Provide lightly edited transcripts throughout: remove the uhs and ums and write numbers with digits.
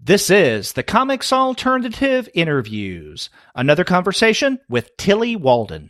This is the Comics Alternative Interviews, another conversation with Tillie Walden.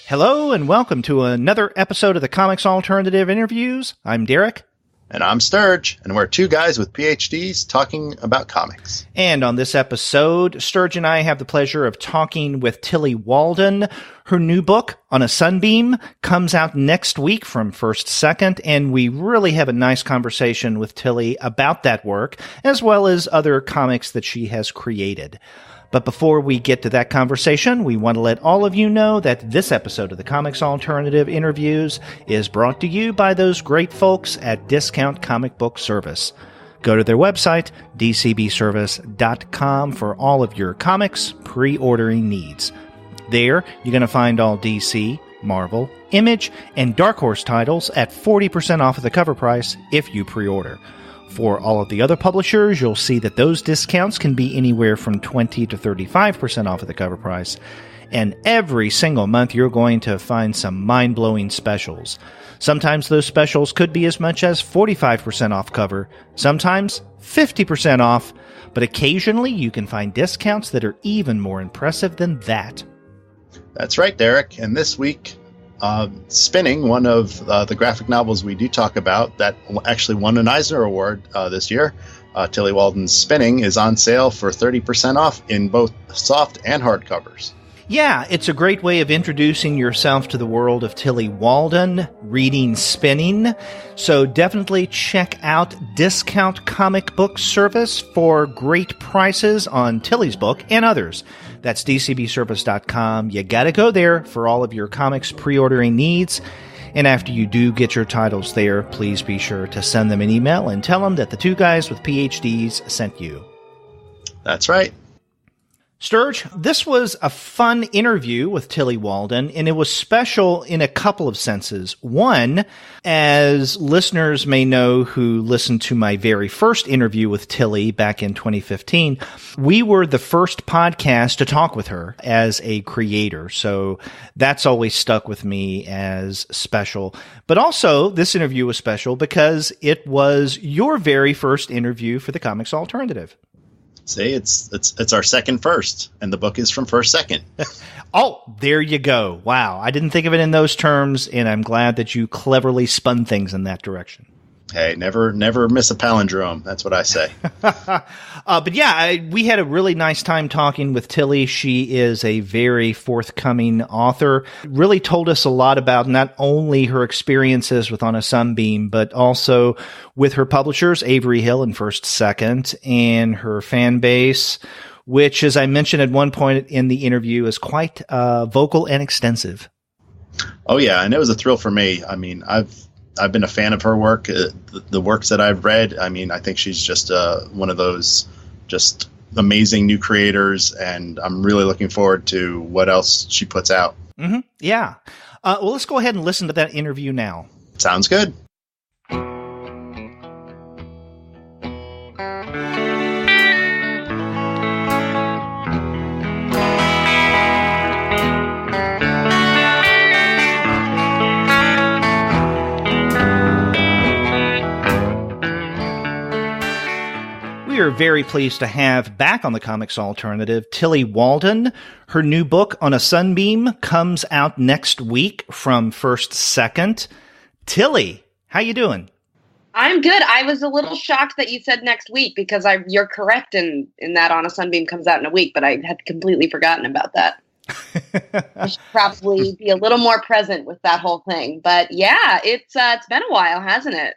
Hello and welcome to another episode of the Comics Alternative Interviews. I'm Derek. And I'm Sterg, and we're two guys with PhDs talking about comics. And on this episode, Sterg and I have the pleasure of talking with Tillie Walden. Her new book, On a Sunbeam, comes out next week from First Second, and we really have a nice conversation with Tillie about that work, as well as other comics that she has created. But before we get to that conversation, we want to let all of you know that this episode of the Comics Alternative Interviews is brought to you by those great folks at Discount Comic Book Service. Go to their website, dcbservice.com, for all of your comics pre-ordering needs. There, you're going to find all DC, Marvel, Image, and Dark Horse titles at 40% off of the cover price if you pre-order. For all of the other publishers, you'll see that those discounts can be anywhere from 20 to 35% off of the cover price. And every single month, you're going to find some mind-blowing specials. Sometimes those specials could be as much as 45% off cover, sometimes 50% off, but occasionally you can find discounts that are even more impressive than that. That's right, Derek. And this week, Spinning, one of the graphic novels we do talk about that actually won an Eisner Award this year, Tillie Walden's Spinning, is on sale for 30% off in both soft and hard covers. Yeah, it's a great way of introducing yourself to the world of Tillie Walden, reading Spinning. So definitely check out Discount Comic Book Service for great prices on Tillie's book and others. That's dcbservice.com. You gotta go there for all of your comics pre-ordering needs. And after you do get your titles there, please be sure to send them an email and tell them that the two guys with PhDs sent you. That's right. Sterg, this was a fun interview with Tillie Walden, and it was special in a couple of senses. One, as listeners may know who listened to my very first interview with Tillie back in 2015, we were the first podcast to talk with her as a creator, so that's always stuck with me as special. But also, this interview was special because it was your very first interview for the Comics Alternative. See, it's our second first, and the book is from First Second. Oh, there you go. Wow. I didn't think of it in those terms, and I'm glad that you cleverly spun things in that direction. Hey, never miss a palindrome. That's what I say. But yeah, we had a really nice time talking with Tillie. She is a very forthcoming author. Really told us a lot about not only her experiences with On a Sunbeam, but also with her publishers, Avery Hill and First Second, and her fan base, which, as I mentioned at one point in the interview, is quite vocal and extensive. Oh, yeah, and it was a thrill for me. I mean, I've been a fan of her work, the works that I've read. I mean, I think she's just one of those just amazing new creators, and I'm really looking forward to what else she puts out. Mm-hmm. Yeah. Well, let's go ahead and listen to that interview now. Sounds good. We are very pleased to have back on the Comics Alternative Tillie Walden. Her new book, On a Sunbeam, comes out next week from First Second. Tillie, how you doing? I'm good. I was a little shocked that you said next week because you're correct in that On a Sunbeam comes out in a week, but I had completely forgotten about that. I should probably be a little more present with that whole thing. But yeah, it's been a while, hasn't it?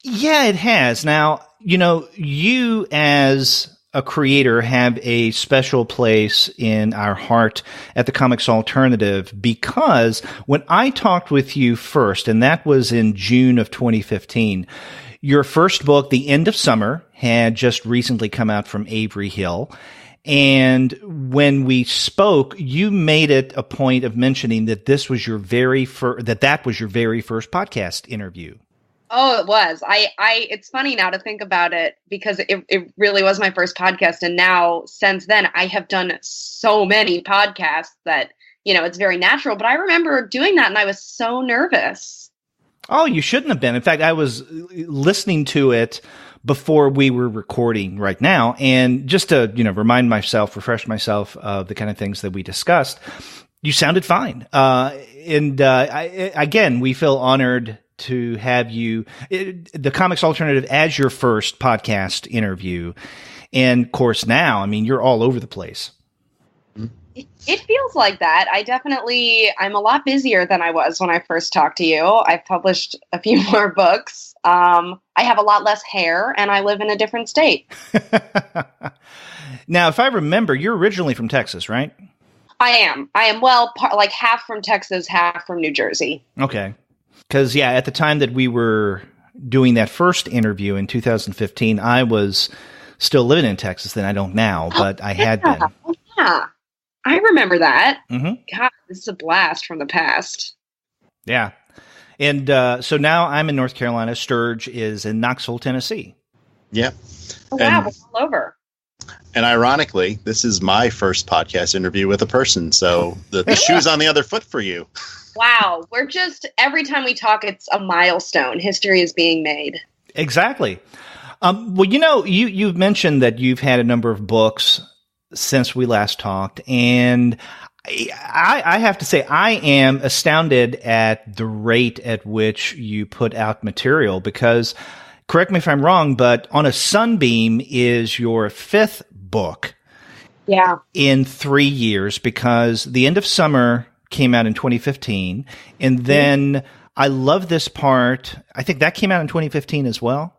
Yeah, it has. Now, you know, you as a creator have a special place in our heart at the Comics Alternative because when I talked with you first, and that was in June of 2015, your first book, The End of Summer, had just recently come out from Avery Hill. And when we spoke, you made it a point of mentioning that this was your very that was your very first podcast interview. Oh, it was. It's funny now to think about it because it really was my first podcast. And now since then, I have done so many podcasts that, it's very natural. But I remember doing that and I was so nervous. Oh, you shouldn't have been. In fact, I was listening to it before we were recording right now. And just to, refresh myself of the kind of things that we discussed, you sounded fine. Again, we feel honored to have you, the Comics Alternative, as your first podcast interview. And of course, now, you're all over the place. It feels like that. I'm a lot busier than I was when I first talked to you. I've published a few more books. I have a lot less hair and I live in a different state. Now, if I remember, you're originally from Texas, right? I am. Well, like half from Texas, half from New Jersey. Okay. Because, at the time that we were doing that first interview in 2015, I was still living in Texas. Then I don't now, but I had been. Oh, yeah. I remember that. Mm-hmm. God, this is a blast from the past. Yeah. And so now I'm in North Carolina. Sturge is in Knoxville, Tennessee. Yeah. Oh, wow, we're all over. And ironically, this is my first podcast interview with a person, so the shoe's on the other foot for you. Wow. We're just, every time we talk, it's a milestone. History is being made. Exactly. Well, you've mentioned that you've had a number of books since we last talked, and I have to say I am astounded at the rate at which you put out material because, correct me if I'm wrong, but On a Sunbeam is your fifth book in 3 years because The End of Summer came out in 2015, and then I Love This Part, I think that came out in 2015 as well.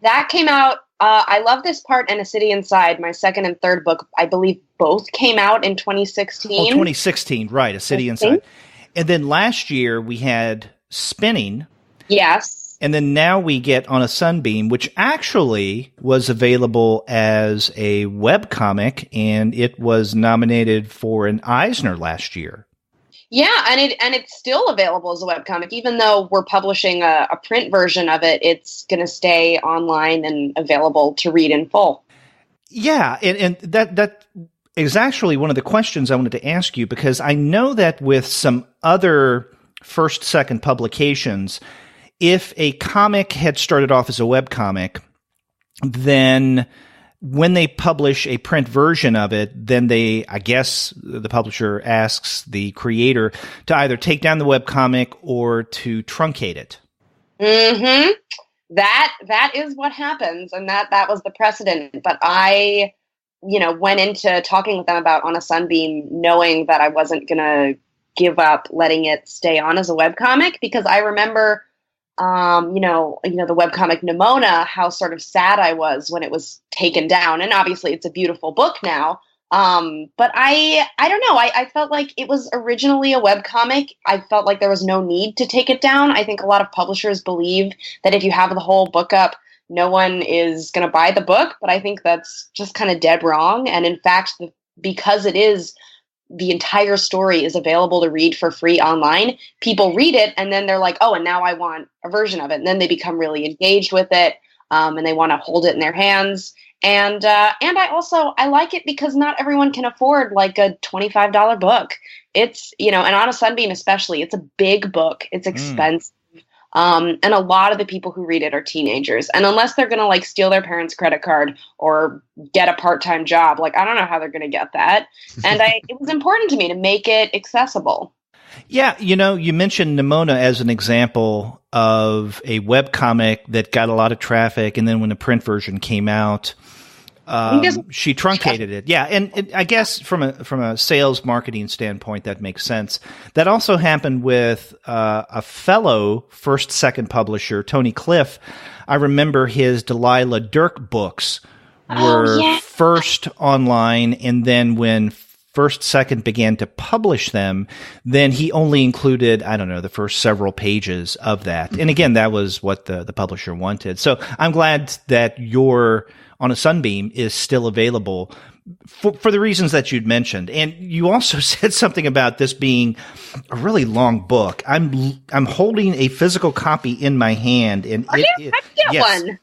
That came out, I Love This Part and A City Inside, my second and third book, I believe both came out in 2016. Oh, 2016, right, A City Inside. And then last year we had Spinning. Yes. And then now we get On a Sunbeam, which actually was available as a webcomic, and it was nominated for an Eisner last year. Yeah, and it's still available as a webcomic. Even though we're publishing a print version of it, it's going to stay online and available to read in full. Yeah, and that is actually one of the questions I wanted to ask you, because I know that with some other first, second publications, if a comic had started off as a webcomic, then when they publish a print version of it, then I guess the publisher asks the creator to either take down the webcomic or to truncate it. Mm-hmm. That is what happens, and that was the precedent. But I, went into talking with them about On a Sunbeam knowing that I wasn't going to give up letting it stay on as a webcomic, because I remember the webcomic Nimona, how sort of sad I was when it was taken down. And obviously it's a beautiful book now. But I don't know. I felt like it was originally a webcomic. I felt like there was no need to take it down. I think a lot of publishers believe that if you have the whole book up, no one is going to buy the book. But I think that's just kind of dead wrong. And in fact, because the entire story is available to read for free online, people read it and then they're like, oh, and now I want a version of it. And then they become really engaged with it, and they want to hold it in their hands. And I like it because not everyone can afford like a $25 book. It's, and On a Sunbeam especially, it's a big book. It's expensive. And a lot of the people who read it are teenagers. And unless they're going to like steal their parents' credit card or get a part-time job, like I don't know how they're going to get that. And it was important to me to make it accessible. Yeah, you mentioned Nimona as an example of a webcomic that got a lot of traffic, and then when the print version came out, she truncated it. Yeah, and I guess from a sales marketing standpoint, that makes sense. That also happened with a fellow first, second publisher, Tony Cliff. I remember his Delilah Dirk books were first online, and then when first, second began to publish them, then he only included, I don't know, the first several pages of that. And again, that was what the publisher wanted. So I'm glad that your On a Sunbeam is still available, for the reasons that you'd mentioned. And you also said something about this being a really long book. I'm holding a physical copy in my hand, and How'd you get one?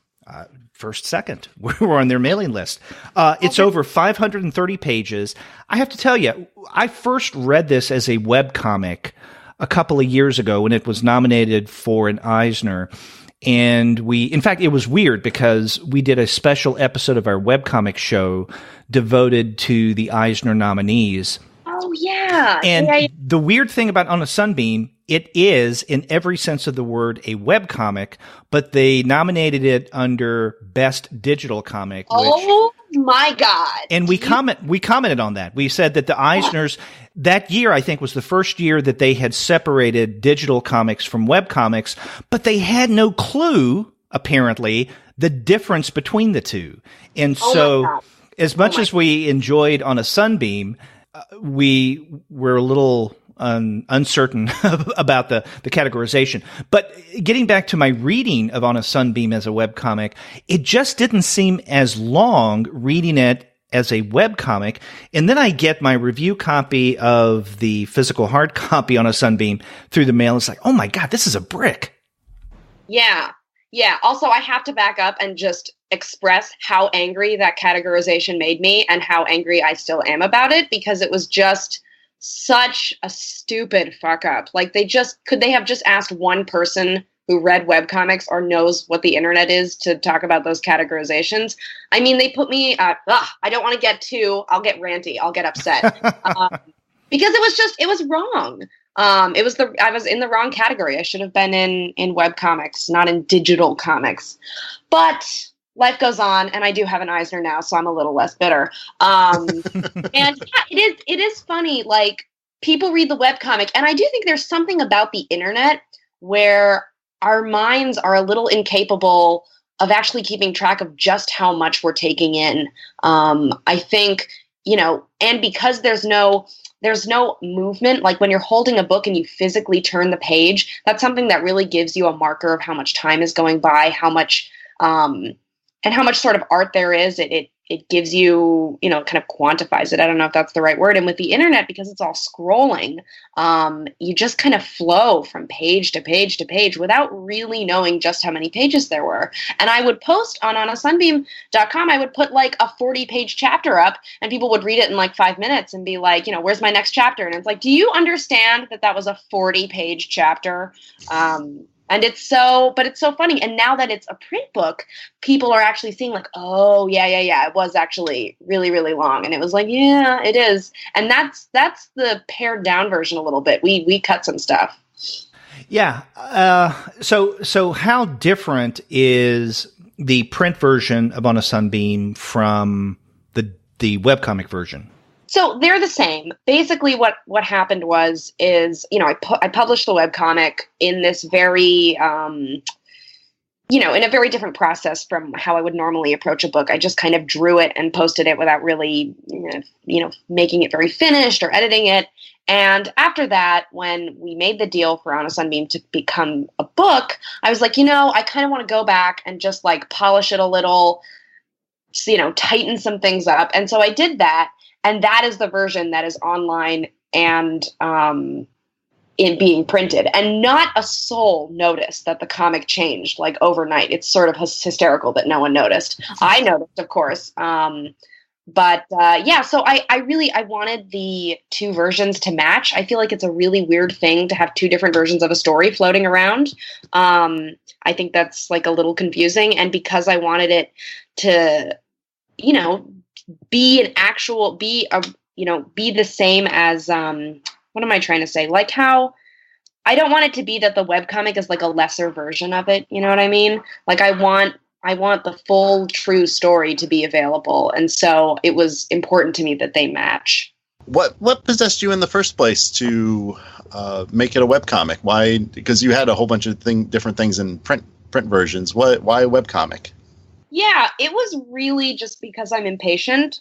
First Second. We're on their mailing list. It's over 530 pages. I have to tell you, I first read this as a webcomic a couple of years ago when it was nominated for an Eisner. And in fact, it was weird because we did a special episode of our webcomic show devoted to the Eisner nominees. Oh, yeah. And the weird thing about On a Sunbeam, it is, in every sense of the word, a webcomic, but they nominated it under Best Digital Comic. Oh, my God. And we commented on that. We said that the Eisners, that year, I think, was the first year that they had separated digital comics from webcomics, but they had no clue, apparently, the difference between the two. And so, as much as we enjoyed On a Sunbeam, we were a little uncertain about the categorization. But getting back to my reading of On a Sunbeam as a webcomic, it just didn't seem as long reading it as a webcomic. And then I get my review copy of the physical hard copy On a Sunbeam through the mail. It's like, oh my God, this is a brick. Yeah. Yeah. Also, I have to back up and just express how angry that categorization made me and how angry I still am about it, because it was just such a stupid fuck up. Like, could they have just asked one person who read webcomics or knows what the internet is to talk about those categorizations? I mean, they put me, I don't want to I'll get ranty, I'll get upset. Because it was wrong. I was in the wrong category. I should have been in webcomics, not in digital comics. But life goes on, and I do have an Eisner now, so I'm a little less bitter. And yeah, it is funny. Like, people read the webcomic, and I do think there's something about the internet where our minds are a little incapable of actually keeping track of just how much we're taking in. I think, and because there's no movement, like when you're holding a book and you physically turn the page, that's something that really gives you a marker of how much time is going by, how much, and how much sort of art there is. It gives you, kind of quantifies it. I don't know if that's the right word. And with the internet, because it's all scrolling, you just kind of flow from page to page to page without really knowing just how many pages there were. And I would post on onasunbeam.com, I would put like a 40-page chapter up, and people would read it in like 5 minutes and be like, where's my next chapter? And it's like, do you understand that was a 40-page chapter? And it's so funny. And now that it's a print book, people are actually seeing like, oh, yeah, it was actually really, really long. And it was like, yeah, it is. And that's the pared down version a little bit. We cut some stuff. Yeah. So how different is the print version of On a Sunbeam from the webcomic version? So they're the same. Basically, what happened is I published the webcomic in this very, in a very different process from how I would normally approach a book. I just kind of drew it and posted it without really, making it very finished or editing it. And after that, when we made the deal for On a Sunbeam to become a book, I was like, I kind of want to go back and just like polish it a little, tighten some things up. And so I did that. And that is the version that is online and in being printed. And not a soul noticed that the comic changed like overnight. It's sort of hysterical that no one noticed. I noticed, of course. So I wanted the two versions to match. I feel like it's a really weird thing to have two different versions of a story floating around. I think that's like a little confusing. And because I wanted it to, be the same as, what am I trying to say? Like how I don't want it to be that the webcomic is like a lesser version of it. You know what I mean? Like I want the full true story to be available. And so it was important to me that they match. What possessed you in the first place to make it a webcomic? Why? Because you had a whole bunch of different things in print versions. Why a webcomic? Yeah, it was really just because I'm impatient.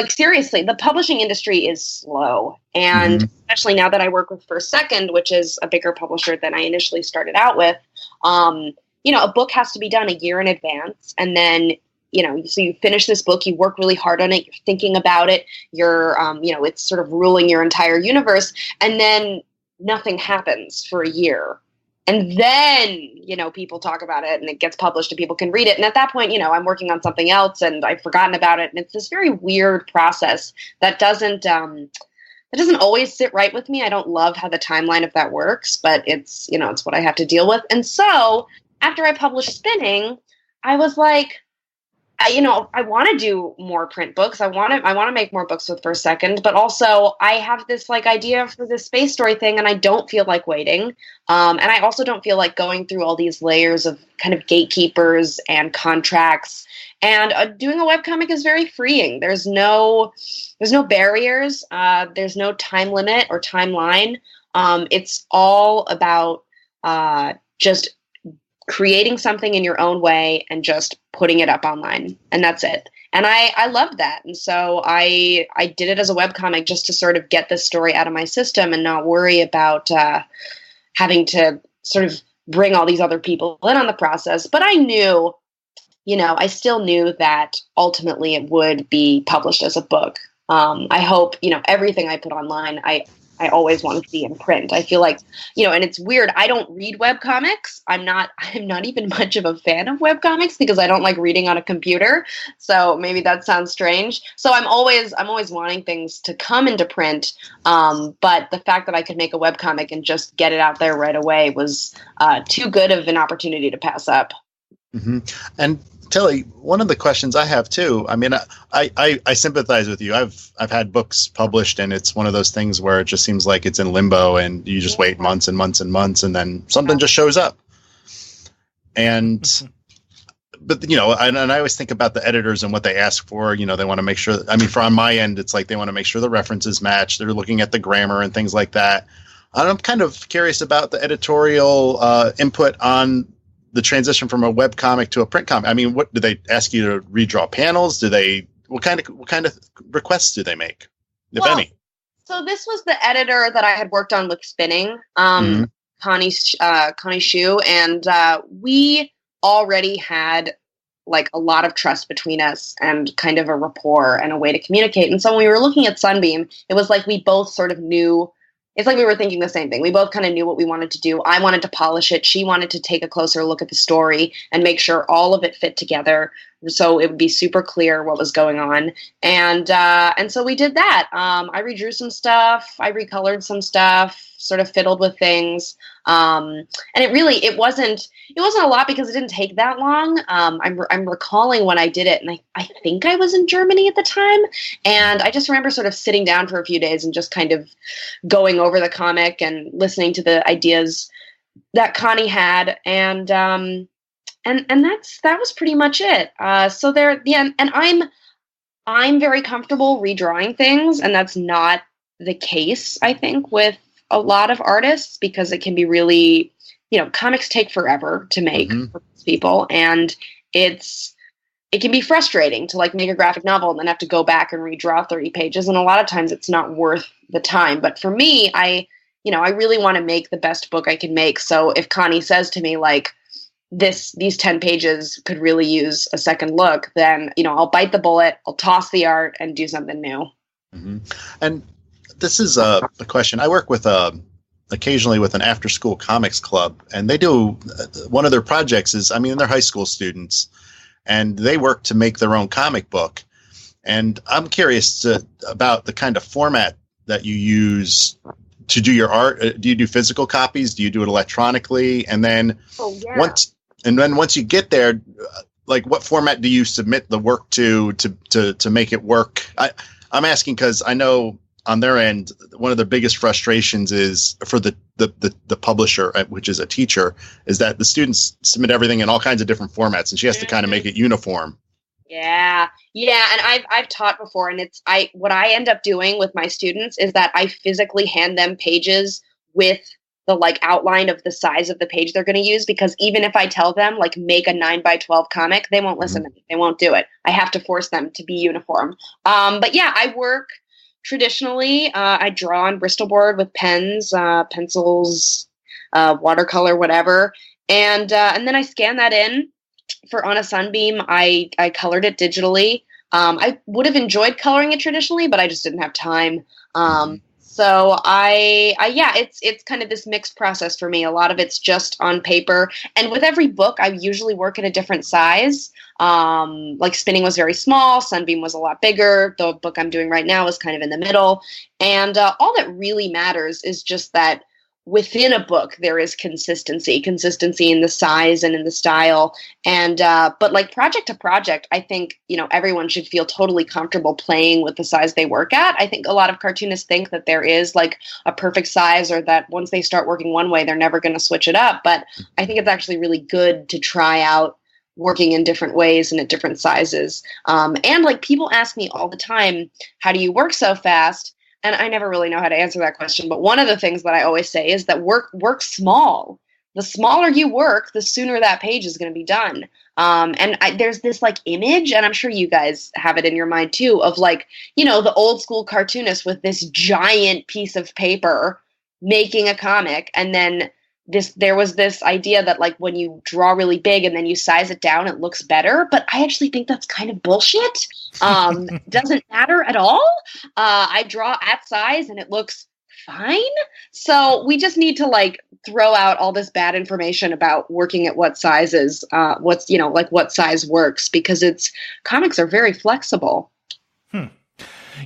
Seriously, the publishing industry is slow. And especially now that I work with First Second, which is a bigger publisher than I initially started out with, a book has to be done a year in advance. And then so you finish this book, you work really hard on it, you're thinking about it, you're, it's sort of ruling your entire universe, and then nothing happens for a year. And then, people talk about it and it gets published and people can read it. And at that point, I'm working on something else and I've forgotten about it. And it's this very weird process that doesn't always sit right with me. I don't love how the timeline of that works, but it's what I have to deal with. And so after I published Spinning, I was like, I want to do more print books. I want to make more books with First Second, but also I have this idea for this space story thing, and I don't feel like waiting. And I also don't feel like going through all these layers of kind of gatekeepers and contracts. And doing a webcomic is very freeing. There's no barriers. There's no time limit or timeline. It's all about just creating something in your own way and just putting it up online, and that's it. And I loved that, and so I did it as a webcomic just to sort of get this story out of my system and not worry about having to sort of bring all these other people in on the process. But I knew, I still knew that ultimately it would be published as a book. I hope, everything I put online, I always want to see in print. I feel like, and it's weird. I don't read webcomics. I'm not even much of a fan of webcomics because I don't like reading on a computer. So maybe that sounds strange. So I'm always wanting things to come into print. But the fact that I could make a webcomic and just get it out there right away was too good of an opportunity to pass up. Mm-hmm. And Tillie, one of the questions I have too, I mean, I sympathize with you. I've had books published and it's one of those things where it just seems like it's in limbo and you just wait months and months and months and then something just shows up. And, but, and I always think about the editors and what they ask for. They want to make sure, on my end, it's like they want to make sure the references match. They're looking at the grammar and things like that. I'm kind of curious about the editorial input on the transition from a web comic to a print comic. What do they ask you to redraw panels? What kind of requests do they make, if any? So this was the editor that I had worked on with Spinning, Connie Shu, and we already had a lot of trust between us and kind of a rapport and a way to communicate. And so when we were looking at Sunbeam, it was like we both sort of knew. It's like we were thinking the same thing. We both kind of knew what we wanted to do. I wanted to polish it. She wanted to take a closer look at the story and make sure all of it fit together so it would be super clear what was going on. And so we did that. I redrew some stuff. I recolored some stuff, sort of fiddled with things. And it wasn't a lot because it didn't take that long. I'm recalling when I did it, and I think I was in Germany at the time, and I just remember sort of sitting down for a few days and just kind of going over the comic and listening to the ideas that Connie had, and that was pretty much it. And I'm very comfortable redrawing things, and that's not the case, I think, with a lot of artists, because it can be really, comics take forever to make for people, and it can be frustrating to make a graphic novel and then have to go back and redraw 30 pages, and a lot of times it's not worth the time. But for me, I really want to make the best book I can make. So if Connie says to me these 10 pages could really use a second look, then I'll bite the bullet, I'll toss the art and do something new. Mm-hmm. And this is a question. I work with occasionally with an after-school comics club, and they do one of their projects is, they're high school students, and they work to make their own comic book. And I'm curious about the kind of format that you use to do your art. Do you do physical copies? Do you do it electronically? And then once you get there, what format do you submit the work to make it work? I'm asking because I know on their end, one of the biggest frustrations is for the publisher, which is a teacher, is that the students submit everything in all kinds of different formats, and she has to kind of make it uniform. Yeah. And I've taught before, and what I end up doing with my students is that I physically hand them pages with the outline of the size of the page they're going to use, because even if I tell them make a 9x12 comic, they won't listen to me. They won't do it. I have to force them to be uniform. But yeah, I work traditionally. I draw on Bristol board with pens, pencils, watercolor, whatever. And then I scan that in. for On a Sunbeam, I colored it digitally. I would have enjoyed coloring it traditionally, but I just didn't have time. So it's kind of this mixed process for me. A lot of it's just on paper. And with every book, I usually work at a different size. Like Spinning was very small. Sunbeam was a lot bigger. The book I'm doing right now is kind of in the middle. And all that really matters is just that within a book, there is consistency in the size and in the style. And, but like project to project, I think, everyone should feel totally comfortable playing with the size they work at. I think a lot of cartoonists think that there is like a perfect size, or that once they start working one way, they're never going to switch it up. But I think it's actually really good to try out working in different ways and at different sizes. And like people ask me all the time, how do you work so fast? And I never really know how to answer that question. But one of the things that I always say is that work small. The smaller you work, the sooner that page is going to be done. There's this like image, and I'm sure you guys have it in your mind too, of like, the old school cartoonist with this giant piece of paper making a comic. And then there was this idea that like when you draw really big and then you size it down, it looks better. But I actually think that's kind of bullshit. Doesn't matter at all. I draw at size and it looks fine. So we just need to like throw out all this bad information about working at what sizes, what size works, because comics are very flexible.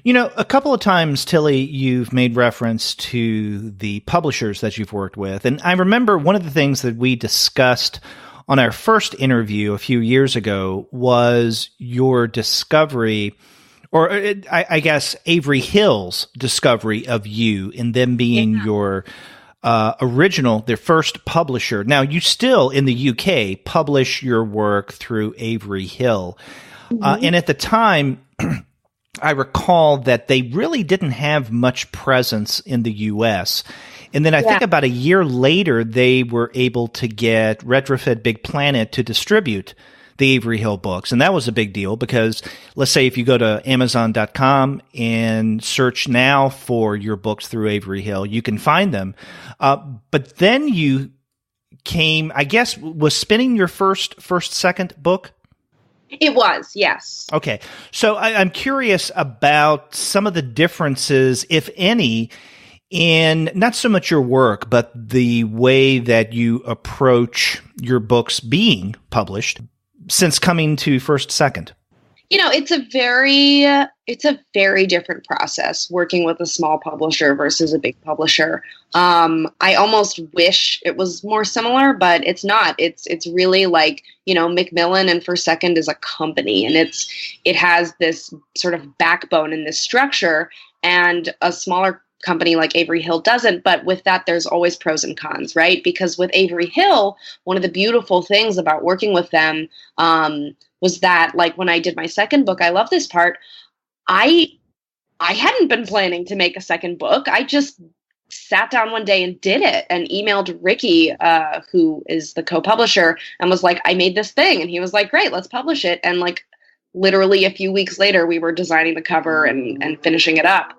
A couple of times, Tillie, you've made reference to the publishers that you've worked with. And I remember one of the things that we discussed on our first interview a few years ago was your discovery, or I guess Avery Hill's discovery of you, and them being your their first publisher. Now, you still, in the UK, publish your work through Avery Hill. And at the time, I recall that they really didn't have much presence in the U.S. And then I think about a year later, they were able to get Retrofit Big Planet to distribute the Avery Hill books. And that was a big deal because, let's say if you go to Amazon.com and search now for your books through Avery Hill, you can find them. But then you came, I guess, was Spinning your second book? It was, yes. Okay. So I'm curious about some of the differences, if any, in not so much your work, but the way that you approach your books being published since coming to First Second. It's a very different process working with a small publisher versus a big publisher. I almost wish it was more similar, but it's not. It's really like, Macmillan and First Second is a company, and it has this sort of backbone and this structure, and a smaller company like Avery Hill doesn't. But with that, there's always pros and cons, right? Because with Avery Hill, one of the beautiful things about working with them was that, like, when I did my second book, I love this part. I hadn't been planning to make a second book. I just sat down one day and did it, and emailed Ricky, who is the co-publisher, and was like, I made this thing. And he was like, great, let's publish it. And like literally a few weeks later, we were designing the cover and finishing it up.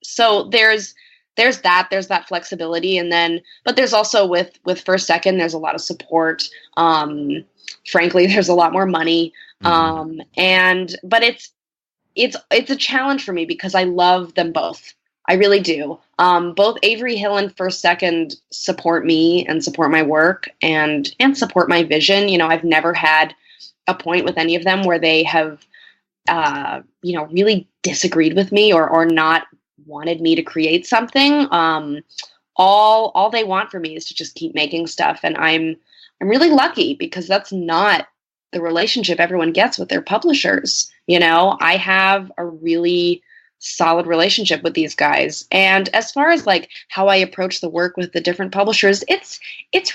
So there's that flexibility. And then, but there's also with First Second, there's a lot of support. Frankly, there's a lot more money. But it's a challenge for me because I love them both. I really do. Both Avery Hill and First Second support me and support my work and support my vision. I've never had a point with any of them where they have, really disagreed with me or not wanted me to create something. All they want for me is to just keep making stuff. And I'm really lucky because that's not the relationship everyone gets with their publishers. I have a really solid relationship with these guys. And as far as like how I approach the work with the different publishers, it's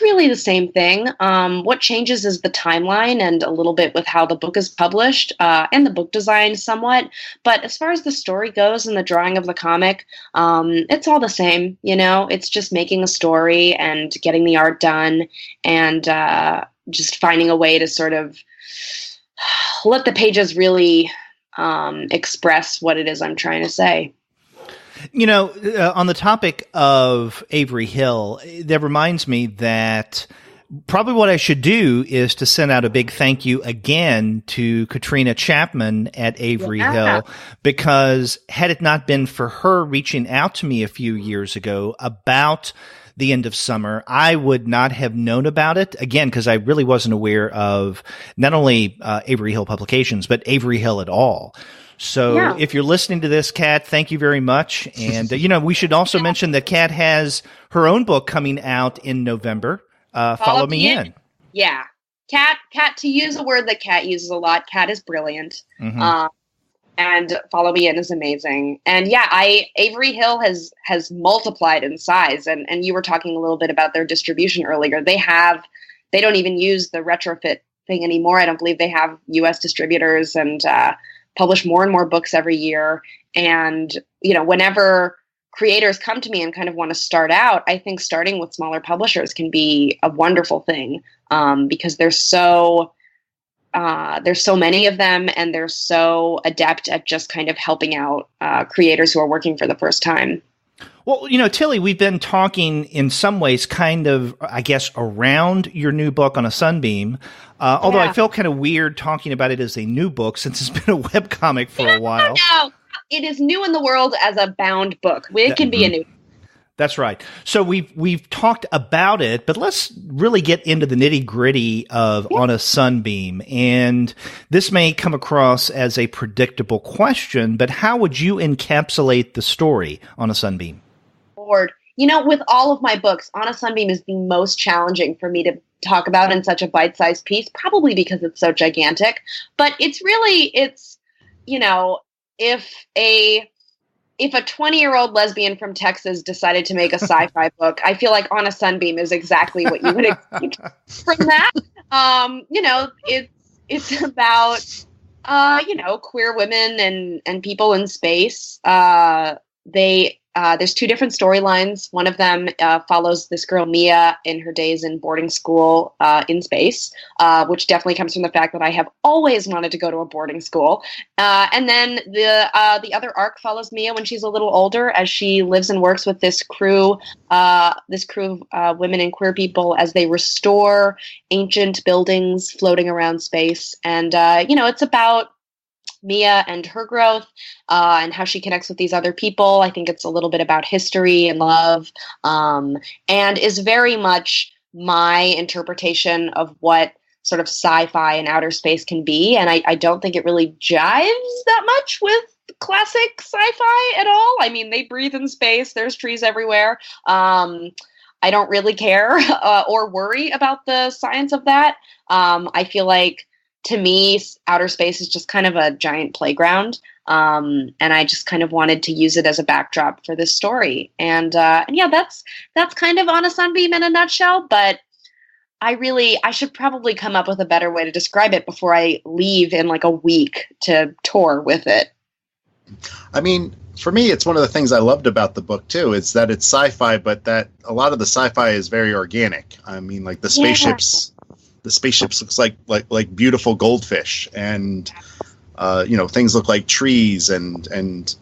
really the same thing. What changes is the timeline and a little bit with how the book is published, and the book design somewhat. But as far as the story goes and the drawing of the comic, it's all the same. It's just making a story and getting the art done and just finding a way to sort of let the pages really express what it is I'm trying to say. On the topic of Avery Hill, that reminds me that Probably what I should do is to send out a big thank you again to Katrina Chapman at Avery Hill, because had it not been for her reaching out to me a few years ago about the end of summer, I would not have known about it, again, because I really wasn't aware of not only Avery Hill Publications, but Avery Hill at all. So if you're listening to this, Kat, thank you very much. And, we should also mention that Kat has her own book coming out in November. Follow Me In. Yeah. Kat, to use a word that Kat uses a lot, Kat is brilliant. Mm-hmm. And Follow Me In is amazing. And Avery Hill has multiplied in size. And you were talking a little bit about their distribution earlier. They don't even use the retrofit thing anymore. I don't believe they have US distributors, and publish more and more books every year. And, whenever creators come to me and kind of want to start out, I think starting with smaller publishers can be a wonderful thing, because there's so many of them, and they're so adept at just kind of helping out creators who are working for the first time. Well, Tillie, we've been talking in some ways kind of, I guess, around your new book on a Sunbeam, although I feel kind of weird talking about it as a new book since it's been a webcomic for a while. No, it is new in the world as a bound book. It can be a new. That's right. So we've talked about it, but let's really get into the nitty-gritty of On a Sunbeam. And this may come across as a predictable question, but how would you encapsulate the story On a Sunbeam? Lord, with all of my books, On a Sunbeam is the most challenging for me to talk about in such a bite-sized piece, probably because it's so gigantic. But it's if a 20-year-old lesbian from Texas decided to make a sci-fi book, I feel like On a Sunbeam is exactly what you would expect from that. It's about, queer women and people in space. There's two different storylines. One of them follows this girl, Mia, in her days in boarding school in space, which definitely comes from the fact that I have always wanted to go to a boarding school. And then the other arc follows Mia when she's a little older, as she lives and works with this crew of women and queer people as they restore ancient buildings floating around space. And, it's about Mia and her growth, and how she connects with these other people. I think it's a little bit about history and love, and is very much my interpretation of what sort of sci-fi and outer space can be. And I don't think it really jives that much with classic sci-fi at all. I mean, they breathe in space. There's trees everywhere. I don't really care or worry about the science of that. I feel like, to me, outer space is just kind of a giant playground. And I just kind of wanted to use it as a backdrop for this story. And that's kind of On a Sunbeam in a nutshell, but I should probably come up with a better way to describe it before I leave in like a week to tour with it. I mean, for me, it's one of the things I loved about the book too, is that it's sci-fi, but that a lot of the sci-fi is very organic. I mean, like the spaceships... The spaceships looks like beautiful goldfish, and things look like trees. And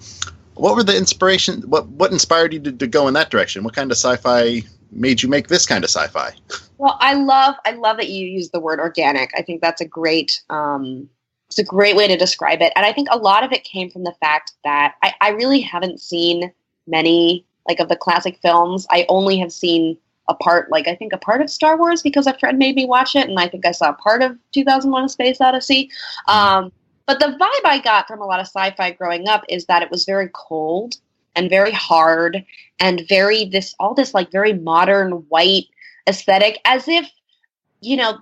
what were the inspiration? What inspired you to go in that direction? What kind of sci-fi made you make this kind of sci-fi? Well, I love that you use the word organic. I think that's a great way to describe it. And I think a lot of it came from the fact that I really haven't seen many of the classic films. I only have seen a part of Star Wars because a friend made me watch it, and I think I saw a part of 2001: A Space Odyssey. But the vibe I got from a lot of sci-fi growing up is that it was very cold and very hard and very modern white aesthetic, as if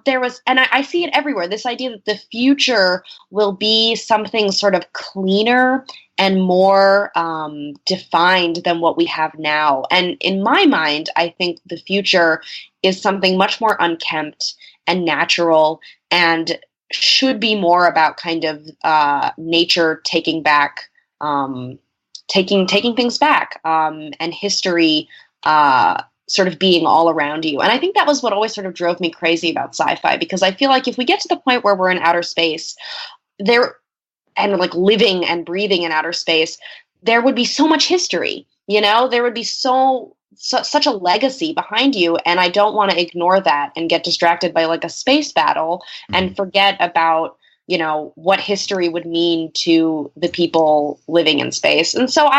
there was, and I see it everywhere, this idea that the future will be something sort of cleaner and more defined than what we have now. And in my mind, I think the future is something much more unkempt and natural, and should be more about kind of nature taking back, taking things back, and history sort of being all around you. And I think that was what always sort of drove me crazy about sci-fi, because I feel like if we get to the point where we're in outer space, and living and breathing in outer space, there would be so much history, there would be so such a legacy behind you, and I don't want to ignore that and get distracted by like a space battle and forget about, you know, what history would mean to the people living in space. And so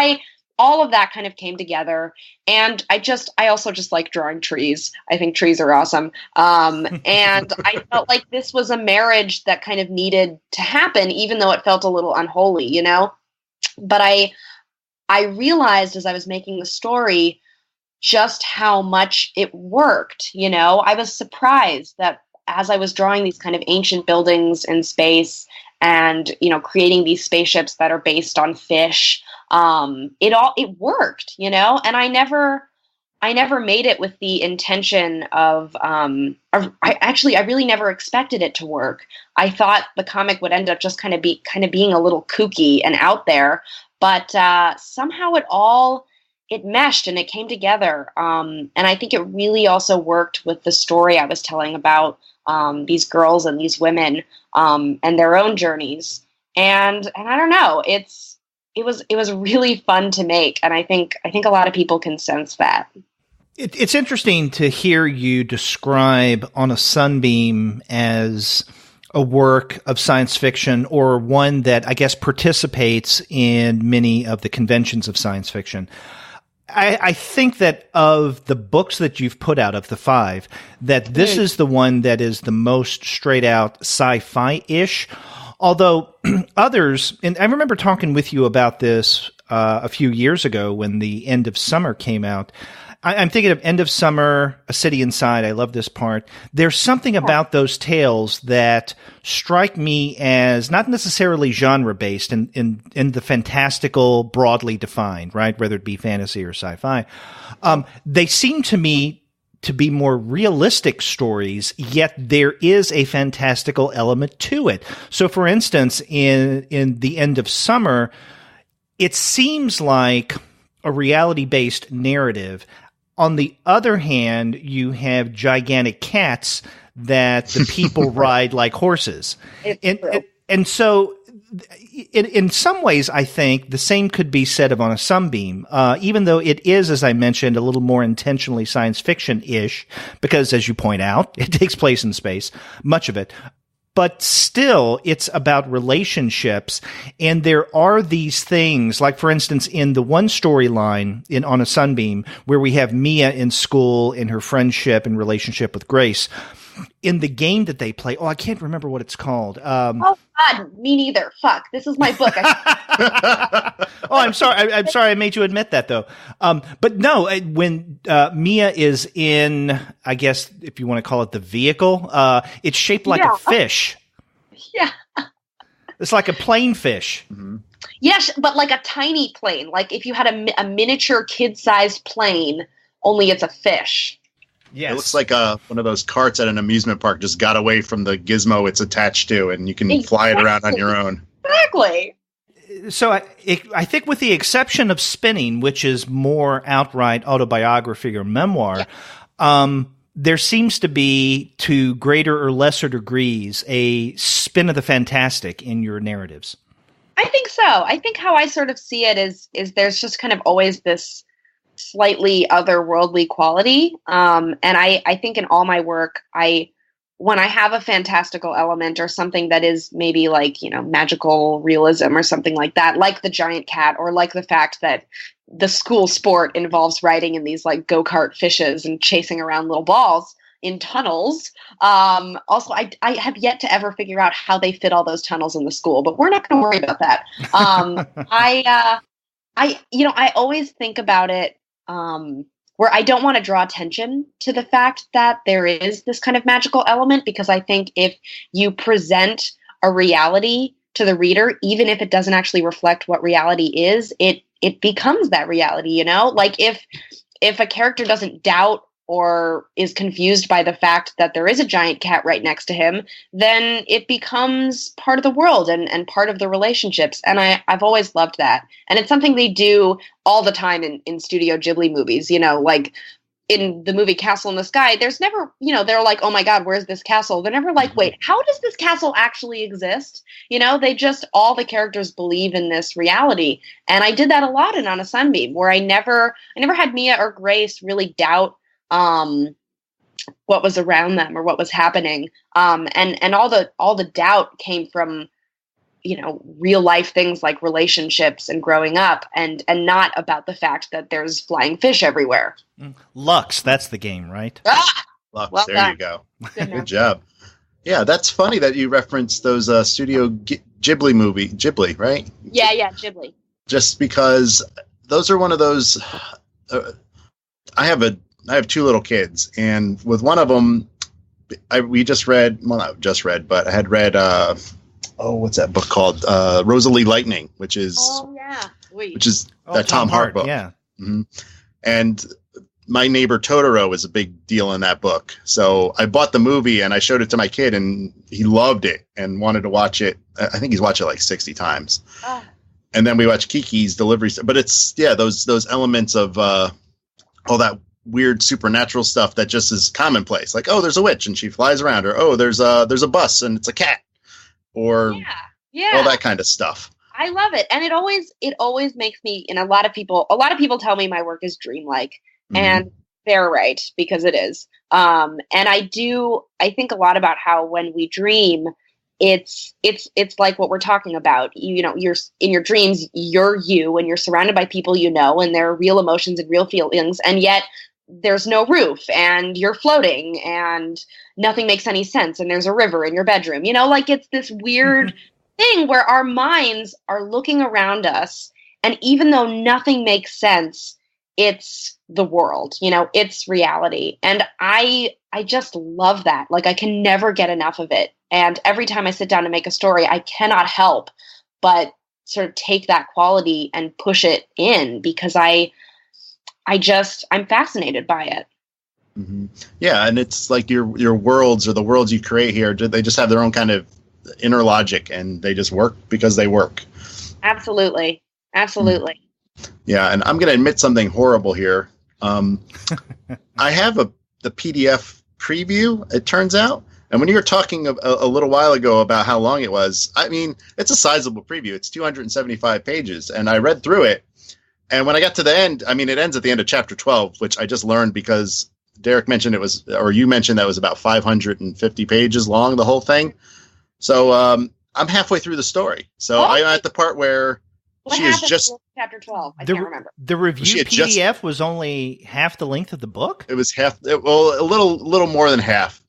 all of that kind of came together, and I also just like drawing trees. I think trees are awesome. And I felt like this was a marriage that kind of needed to happen, even though it felt a little unholy, you know? But I realized as I was making the story just how much it worked. You know, I was surprised that as I was drawing these kind of ancient buildings in space and, you know, creating these spaceships that are based on fish, it worked, you know, and I never made it with the intention of I really never expected it to work. I thought the comic would end up just kind of being a little kooky and out there, but somehow it meshed and it came together. And I think it really also worked with the story I was telling about these girls and these women and their own journeys. And I don't know, it was really fun to make, and I think a lot of people can sense that. It's interesting to hear you describe On a Sunbeam as a work of science fiction, or one that I guess participates in many of the conventions of science fiction. I think that of the books that you've put out, of the 5, that this is the one that is the most straight out sci-fi-ish. Although others, and I remember talking with you about this a few years ago when the End of Summer came out. I'm thinking of End of Summer, A City Inside. I love this part. There's something about those tales that strike me as not necessarily genre-based in the fantastical broadly defined, right? Whether it be fantasy or sci-fi. They seem to me to be more realistic stories, yet there is a fantastical element to it. So, for instance, in the End of Summer, it seems like a reality-based narrative. On the other hand, you have gigantic cats that the people ride like horses. And so in some ways, I think the same could be said of On a Sunbeam, even though it is, as I mentioned, a little more intentionally science fiction-ish, because, as you point out, it takes place in space, much of it. But still, it's about relationships, and there are these things, like, for instance, in the one storyline On a Sunbeam, where we have Mia in school and her friendship and relationship with Grace. In the game that they play, I can't remember what it's called. Oh, God, me neither. Fuck, this is my book. I'm sorry. I'm sorry I made you admit that, though. But no, when Mia is in, I guess, if you want to call it the vehicle, it's shaped like a fish. Yeah. It's like a plane fish. Mm-hmm. Yes, but like a tiny plane. Like if you had a miniature kid-sized plane, only it's a fish. Yes. It looks like one of those carts at an amusement park just got away from the gizmo it's attached to, and you can fly it around on your own. Exactly. So I think with the exception of Spinning, which is more outright autobiography or memoir, there seems to be, to greater or lesser degrees, a spin of the fantastic in your narratives. I think so. I think how I sort of see it is there's just kind of always this slightly otherworldly quality. And I think in all my work, when I have a fantastical element or something that is maybe like, you know, magical realism or something like that, like the giant cat, or like the fact that the school sport involves riding in these like go-kart fishes and chasing around little balls in tunnels. Also, I have yet to ever figure out how they fit all those tunnels in the school, but we're not going to worry about that. I always think about it where I don't want to draw attention to the fact that there is this kind of magical element, because I think if you present a reality to the reader, even if it doesn't actually reflect what reality is, it becomes that reality, you know? Like if a character doesn't doubt or is confused by the fact that there is a giant cat right next to him, then it becomes part of the world and part of the relationships. And I've always loved that. And it's something they do all the time in Studio Ghibli movies, you know, like in the movie Castle in the Sky, there's never, they're like, oh my God, where's this castle? They're never like, wait, how does this castle actually exist? They just, all the characters believe in this reality. And I did that a lot in On a Sunbeam, where I never had Mia or Grace really doubt what was around them or what was happening. And all the doubt came from, real life things like relationships and growing up, and not about the fact that there's flying fish everywhere. Lux, that's the game, right? Lux, well there done. you go. Good job. Yeah, that's funny that you referenced those Studio Ghibli, right? Yeah, Ghibli. Just because those are one of those. I have two little kids, and with one of them, we just read. Well, not just read, but I had read. What's that book called? Rosalie Lightning, which is that Tom Hart book. Yeah. Mm-hmm. And My Neighbor Totoro is a big deal in that book. So I bought the movie and I showed it to my kid, and he loved it and wanted to watch it. I think he's watched it like 60 times. Oh. And then we watched Kiki's Delivery. But it's those elements of all that weird supernatural stuff that just is commonplace. Like, oh, there's a witch and she flies around, or oh, there's a bus and it's a cat. Or all that kind of stuff. I love it. And it always makes me, and a lot of people tell me my work is dreamlike, and they're right, because it is. And I think a lot about how when we dream, it's like what we're talking about. You're in your dreams, you're you, and you're surrounded by people, and there are real emotions and real feelings. And yet there's no roof, and you're floating, and nothing makes any sense, and there's a river in your bedroom. It's this weird thing where our minds are looking around us, and even though nothing makes sense, it's the world, it's reality. And I just love that. Like, I can never get enough of it. And every time I sit down to make a story, I cannot help but sort of take that quality and push it in, because I'm fascinated by it. Mm-hmm. Yeah, and it's like your worlds, or the worlds you create here, they just have their own kind of inner logic, and they just work because they work. Absolutely. Yeah, and I'm going to admit something horrible here. I have the PDF preview, it turns out. And when you were talking a little while ago about how long it was, I mean, it's a sizable preview. It's 275 pages, and I read through it. And when I got to the end, I mean, it ends at the end of chapter 12, which I just learned because Derek mentioned you mentioned that was about 550 pages long, the whole thing. So I'm halfway through the story. So I'm at the part where she is just chapter 12. I can't remember. The review PDF was only half the length of the book. It was a little more than half.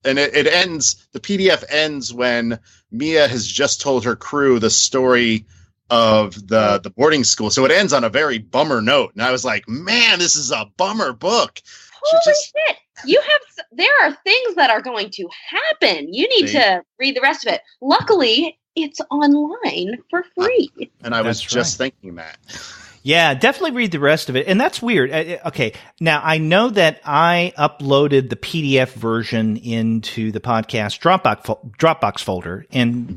And it ends. The PDF ends when Mia has just told her crew the story of the boarding school. So it ends on a very bummer note. And I was like, man, this is a bummer book. Holy shit. There are things that are going to happen. You need to read the rest of it. Luckily, it's online for free. And I was just thinking that. Yeah, definitely read the rest of it. And that's weird. Okay, now I know that I uploaded the PDF version into the podcast Dropbox folder,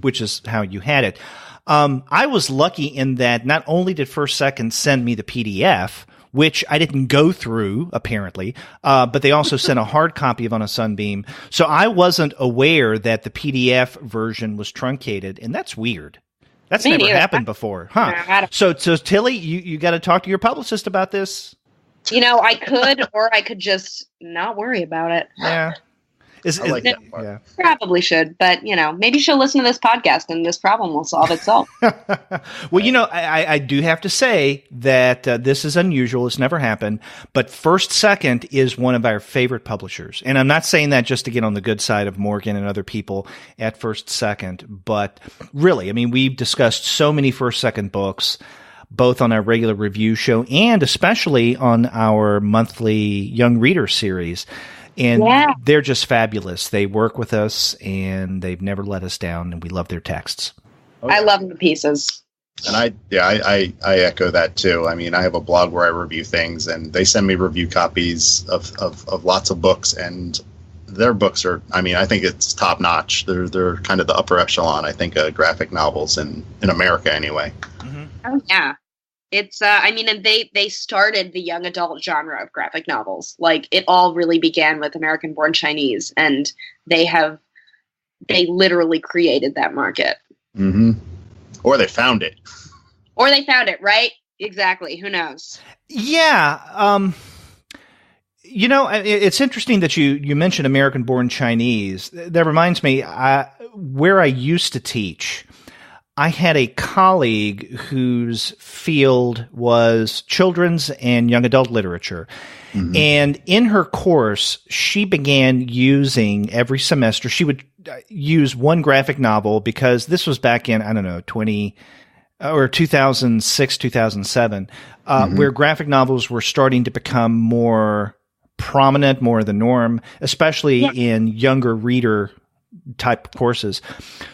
which is how you had it. I was lucky in that not only did First Second send me the PDF, which I didn't go through, apparently, but they also sent a hard copy of On a Sunbeam. So I wasn't aware that the PDF version was truncated, and that's weird. That's never happened before, huh? So Tillie, you got to talk to your publicist about this. I could, or I could just not worry about it. Yeah. I like that part. Yeah. Probably should, but maybe she'll listen to this podcast and this problem will solve itself. Well, I do have to say that this is unusual. It's never happened, but First Second is one of our favorite publishers. And I'm not saying that just to get on the good side of Morgan and other people at First Second, but really, I mean, we've discussed so many First Second books, both on our regular review show and especially on our monthly Young Reader series. And they're just fabulous. They work with us, and they've never let us down, and we love their texts. I love them to pieces. And I echo that, too. I mean, I have a blog where I review things, and they send me review copies of lots of books, and their books are, I mean, I think it's top-notch. They're kind of the upper echelon, I think, graphic novels in America, anyway. Mm-hmm. Oh, yeah. It's I mean, and they started the young adult genre of graphic novels. Like, it all really began with American-born Chinese, and they literally created that market. Mm-hmm. Or they found it. Or they found it, right? Exactly. Who knows? Yeah. It's interesting that you mentioned American-born Chinese. That reminds me, where I used to teach, I had a colleague whose field was children's and young adult literature. Mm-hmm. And in her course, she began using every semester, she would use one graphic novel, because this was back in, 2006, 2007, where graphic novels were starting to become more prominent, more the norm, especially in younger reader type courses.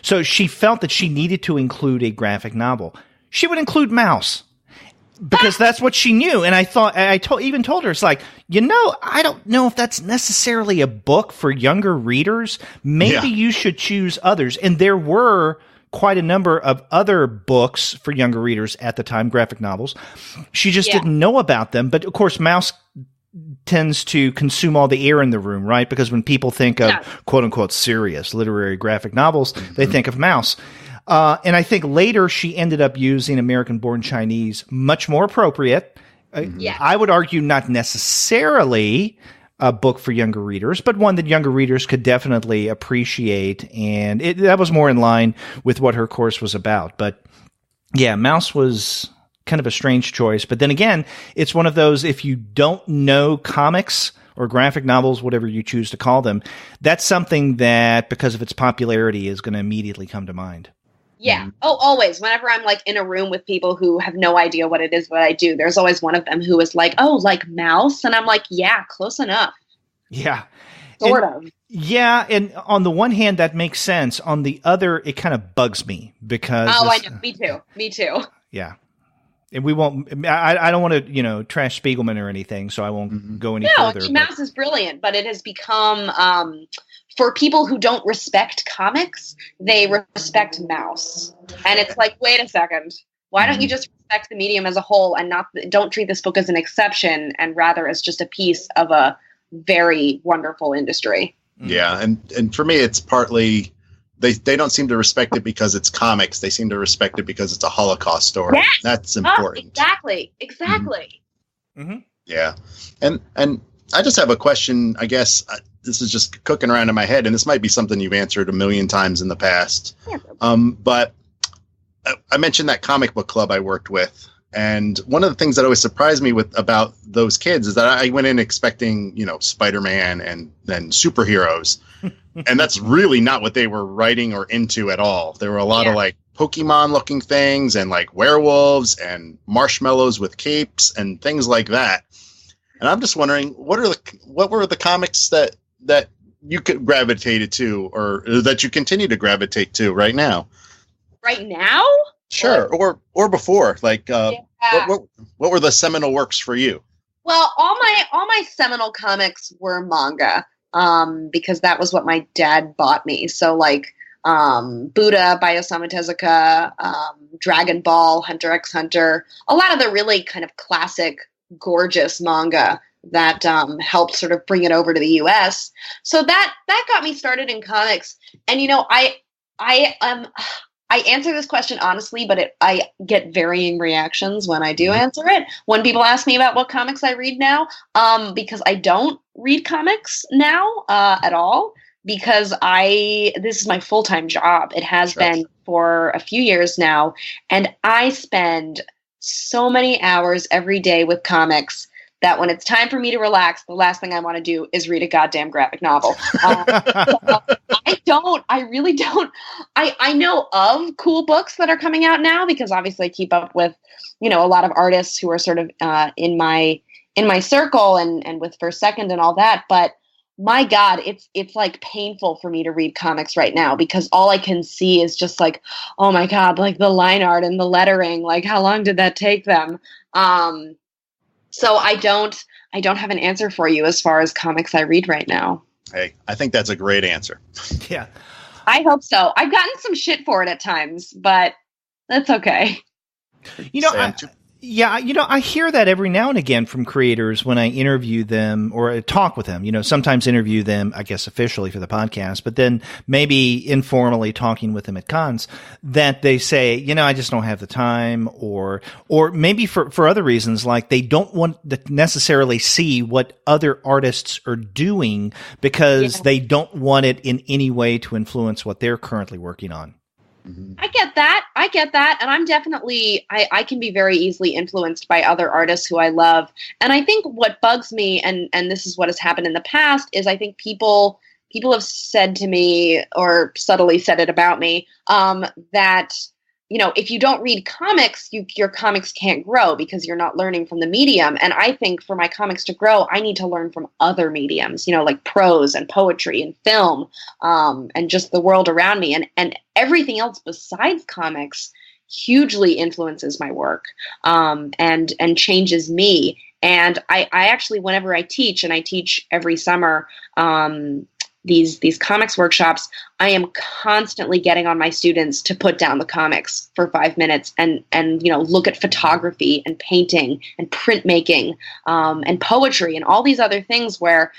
So she felt that she needed to include a graphic novel. She would include Mouse because that's what she knew. And I thought, even told her, it's like, I don't know if that's necessarily a book for younger readers. Maybe you should choose others. And there were quite a number of other books for younger readers at the time, graphic novels. She just didn't know about them. But of course, Mouse tends to consume all the air in the room, right? Because when people think of quote unquote serious literary graphic novels, they think of Mouse. And I think later she ended up using American-born Chinese, much more appropriate. I would argue not necessarily a book for younger readers, but one that younger readers could definitely appreciate. And that was more in line with what her course was about. But yeah, Mouse was kind of a strange choice. But then again, it's one of those, if you don't know comics or graphic novels, whatever you choose to call them, that's something that, because of its popularity, is going to immediately come to mind. Yeah. Oh, always. Whenever I'm like in a room with people who have no idea what it is that I do, there's always one of them who is like, oh, like Mouse? And I'm like, yeah, close enough. Yeah. Sort of. Yeah. And on the one hand, that makes sense. On the other, it kind of bugs me because. Oh, I know. Me too. Yeah. And we won't, I don't want to, trash Spiegelman or anything, so I won't go any further. No, Mouse is brilliant, but it has become, for people who don't respect comics, they respect Mouse. And it's like, wait a second. Why don't you just respect the medium as a whole and don't treat this book as an exception and rather as just a piece of a very wonderful industry? Yeah, and for me, it's partly they don't seem to respect it because it's comics. They seem to respect it because it's a Holocaust story. Yes! That's important. Exactly. Mm-hmm. Yeah, and I just have a question. I guess this is just cooking around in my head, and this might be something you've answered a million times in the past. Yeah. But I mentioned that comic book club I worked with. And one of the things that always surprised me about those kids is that I went in expecting, Spider-Man and then superheroes. And that's really not what they were writing or into at all. There were a lot of like Pokemon looking things and like werewolves and marshmallows with capes and things like that. And I'm just wondering, what were the comics that you could gravitated to or that you continue to gravitate to right now? Right now? Sure, or before, like what were the seminal works for you? Well, all my seminal comics were manga, because that was what my dad bought me. So like Buddha by Osamu Tezuka, Dragon Ball, Hunter x Hunter, a lot of the really kind of classic, gorgeous manga that helped sort of bring it over to the U.S. So that got me started in comics, and I answer this question honestly, but I get varying reactions when I do answer it. When people ask me about what comics I read now, because I don't read comics now at all, because this is my full-time job. It has been for a few years now, and I spend so many hours every day with comics that when it's time for me to relax, the last thing I want to do is read a goddamn graphic novel. I really don't. I know of cool books that are coming out now because obviously I keep up with, a lot of artists who are sort of in my circle and with First Second and all that. But my God, it's like painful for me to read comics right now because all I can see is just like, oh my God, like the line art and the lettering, like how long did that take them? So I don't have an answer for you as far as comics I read right now. Hey, I think that's a great answer. Yeah. I hope so. I've gotten some shit for it at times, but that's okay. Yeah, I hear that every now and again from creators when I interview them or talk with them. Sometimes interview them, I guess, officially for the podcast, but then maybe informally talking with them at cons, that they say, I just don't have the time, or maybe for other reasons, like they don't want to necessarily see what other artists are doing because they don't want it in any way to influence what they're currently working on. I get that. And I'm definitely, I can be very easily influenced by other artists who I love. And I think what bugs me, and this is what has happened in the past, is I think people have said to me, or subtly said it about me, that, if you don't read comics, your comics can't grow because you're not learning from the medium. And I think for my comics to grow, I need to learn from other mediums, like prose and poetry and film, and just the world around me. And everything else besides comics hugely influences my work, and changes me. And I actually, whenever I teach, and I teach every summer, these comics workshops, I am constantly getting on my students to put down the comics for 5 minutes and look at photography and painting and printmaking, and poetry and all these other things where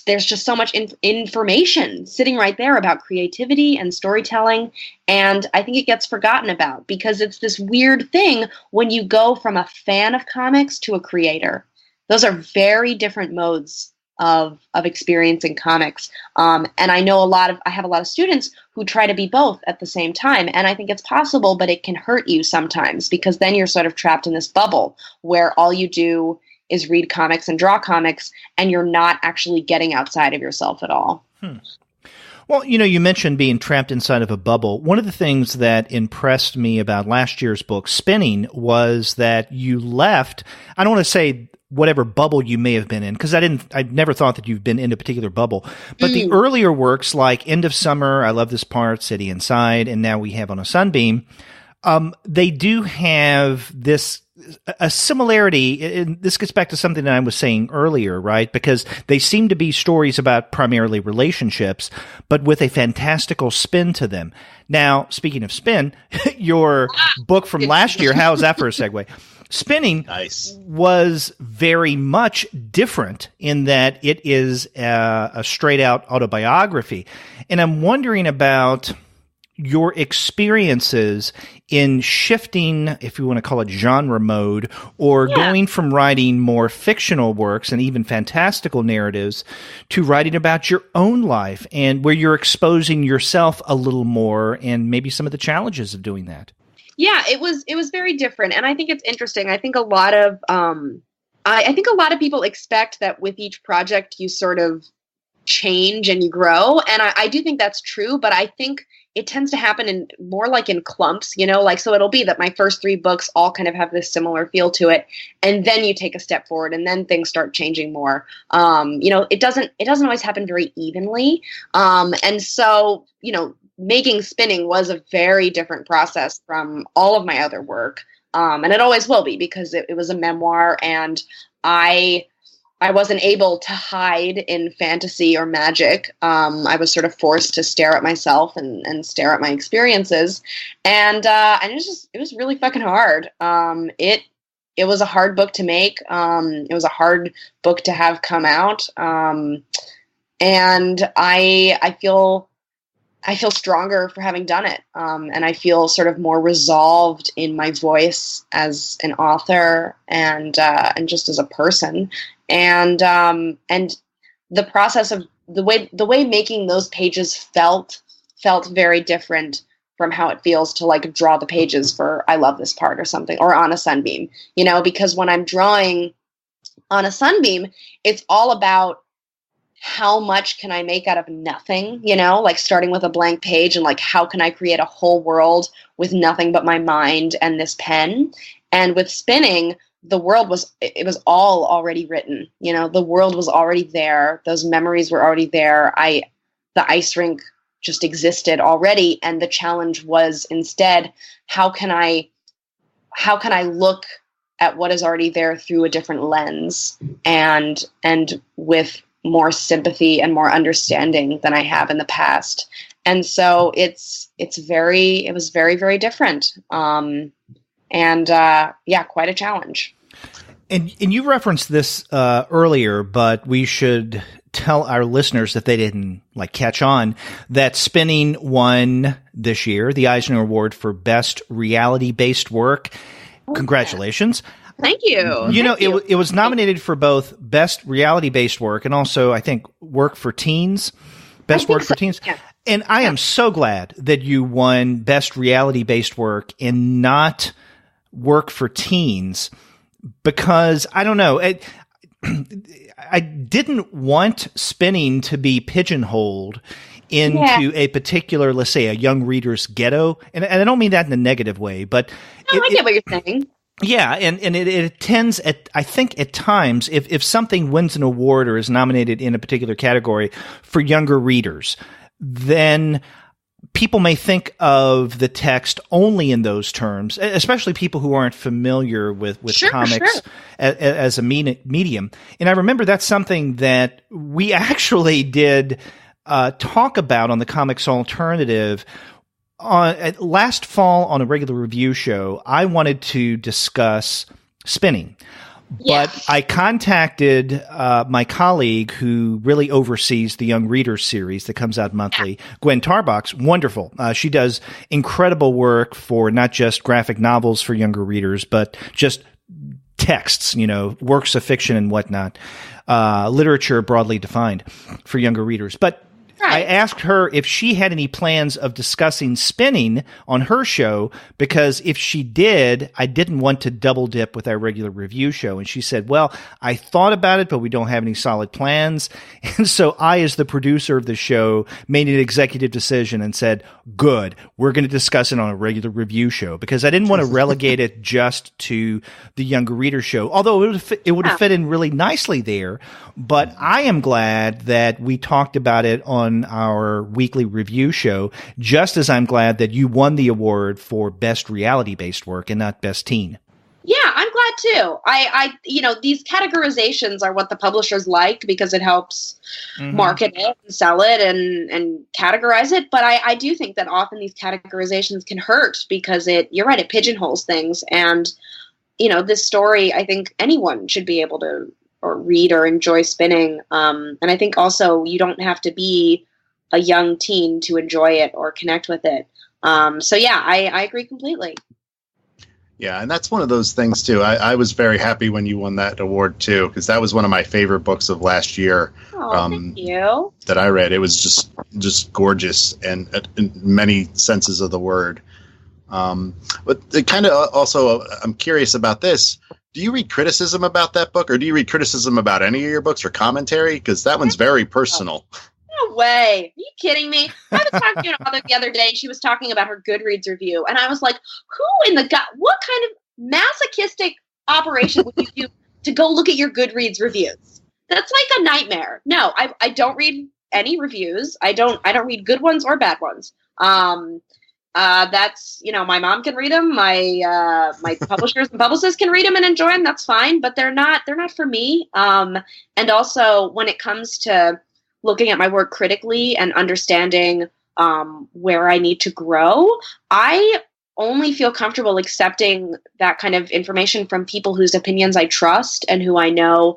there's just so much information sitting right there about creativity and storytelling. And I think it gets forgotten about because it's this weird thing when you go from a fan of comics to a creator. Those are very different modes of experiencing comics. And I know I have a lot of students who try to be both at the same time. And I think it's possible, but it can hurt you sometimes because then you're sort of trapped in this bubble where all you do is read comics and draw comics, and you're not actually getting outside of yourself at all. Well, you mentioned being trapped inside of a bubble. One of the things that impressed me about last year's book, Spinning, was that you left, I don't want to say whatever bubble you may have been in, because I never thought that you've been in a particular bubble. But the earlier works like End of Summer, I Love This Part, City Inside, and now we have on a Sunbeam, they do have a similarity, and this gets back to something that I was saying earlier, right? Because they seem to be stories about primarily relationships, but with a fantastical spin to them. Now, speaking of spin, your book from last year, how is that for a segue? Spinning was very much different in that it is a straight-out autobiography. And I'm wondering about your experiences in shifting, if you want to call it genre mode, or going from writing more fictional works and even fantastical narratives to writing about your own life and where you're exposing yourself a little more and maybe some of the challenges of doing that. Yeah, it was very different. And I think it's interesting. I think a lot of people expect that with each project you sort of change and you grow. And I do think that's true, but I think it tends to happen in more like in clumps, so it'll be that my first 3 books all kind of have this similar feel to it. And then you take a step forward and then things start changing more. It doesn't always happen very evenly. And so, making Spinning was a very different process from all of my other work. And it always will be because it was a memoir, and I wasn't able to hide in fantasy or magic. I was sort of forced to stare at myself and stare at my experiences. And it was really fucking hard. It was a hard book to make. It was a hard book to have come out. And I feel stronger for having done it. And I feel sort of more resolved in my voice as an author and just as a person. And the process of the way making those pages felt very different from how it feels to like draw the pages for I Love This Part or something, or on a Sunbeam, because when I'm drawing on a Sunbeam, it's all about how much can I make out of nothing, like starting with a blank page and like, how can I create a whole world with nothing but my mind and this pen? And with Spinning, the world was all already written, the world was already there. Those memories were already there. The ice rink just existed already. And the challenge was instead, how can I look at what is already there through a different lens and with more sympathy and more understanding than I have in the past. And so it was very, very different. And quite a challenge. And you referenced this earlier, but we should tell our listeners that they didn't catch on that Spinning won this year the Eisner Award for Best Reality-Based Work. Congratulations. Thank you. It was nominated for both Best Reality-Based Work and also, I think, Work for Teens. Best Work for Teens. Yeah. And I am so glad that you won Best Reality-Based Work and not Work for Teens, because I don't know. I didn't want Spinning to be pigeonholed into a particular, let's say, a young reader's ghetto. And I don't mean that in a negative way, but I get what you're saying. Yeah, and it tends I think at times, if something wins an award or is nominated in a particular category for younger readers, then people may think of the text only in those terms, especially people who aren't familiar with comics as a medium. And I remember that's something that we actually did talk about on the Comics Alternative last fall on a regular review show. I wanted to discuss Spinning. But I contacted my colleague who really oversees the Young Readers series that comes out monthly, Gwen Tarbox. Wonderful. She does incredible work for not just graphic novels for younger readers, but just texts, works of fiction and whatnot, literature broadly defined for younger readers. But I asked her if she had any plans of discussing Spinning on her show, because if she did, I didn't want to double dip with our regular review show. And she said, well, I thought about it, but we don't have any solid plans. And so I, as the producer of the show, made an executive decision and said, good, we're going to discuss it on a regular review show, because I didn't want to relegate it just to the younger reader show, although it would have fit in really nicely there. But I am glad that we talked about it on our weekly review show, just as I'm glad that you won the award for Best Reality-Based Work and not Best Teen. Yeah, I'm glad too. I these categorizations are what the publishers like, because it helps market it and sell it and categorize it. But I do think that often these categorizations can hurt, because you're right, it pigeonholes things. And, this story, I think anyone should be able to read or enjoy Spinning. And I think also you don't have to be a young teen to enjoy it or connect with it. I agree completely. Yeah, and that's one of those things too. I was very happy when you won that award too, because that was one of my favorite books of last year. Oh, thank you. That I read. It was just gorgeous, and in many senses of the word. But it kind of also, I'm curious about this. Do you read criticism about that book, or do you read criticism about any of your books or commentary? Because that one's very personal. No way. Are you kidding me? I was talking to her the other day, and she was talking about her Goodreads review. And I was like, what kind of masochistic operation would you do to go look at your Goodreads reviews? That's like a nightmare. No, I don't read any reviews. I don't read good ones or bad ones. That's, my mom can read them. My publishers and publicists can read them and enjoy them. That's fine, but they're not for me. And also when it comes to looking at my work critically and understanding, where I need to grow, I only feel comfortable accepting that kind of information from people whose opinions I trust and who I know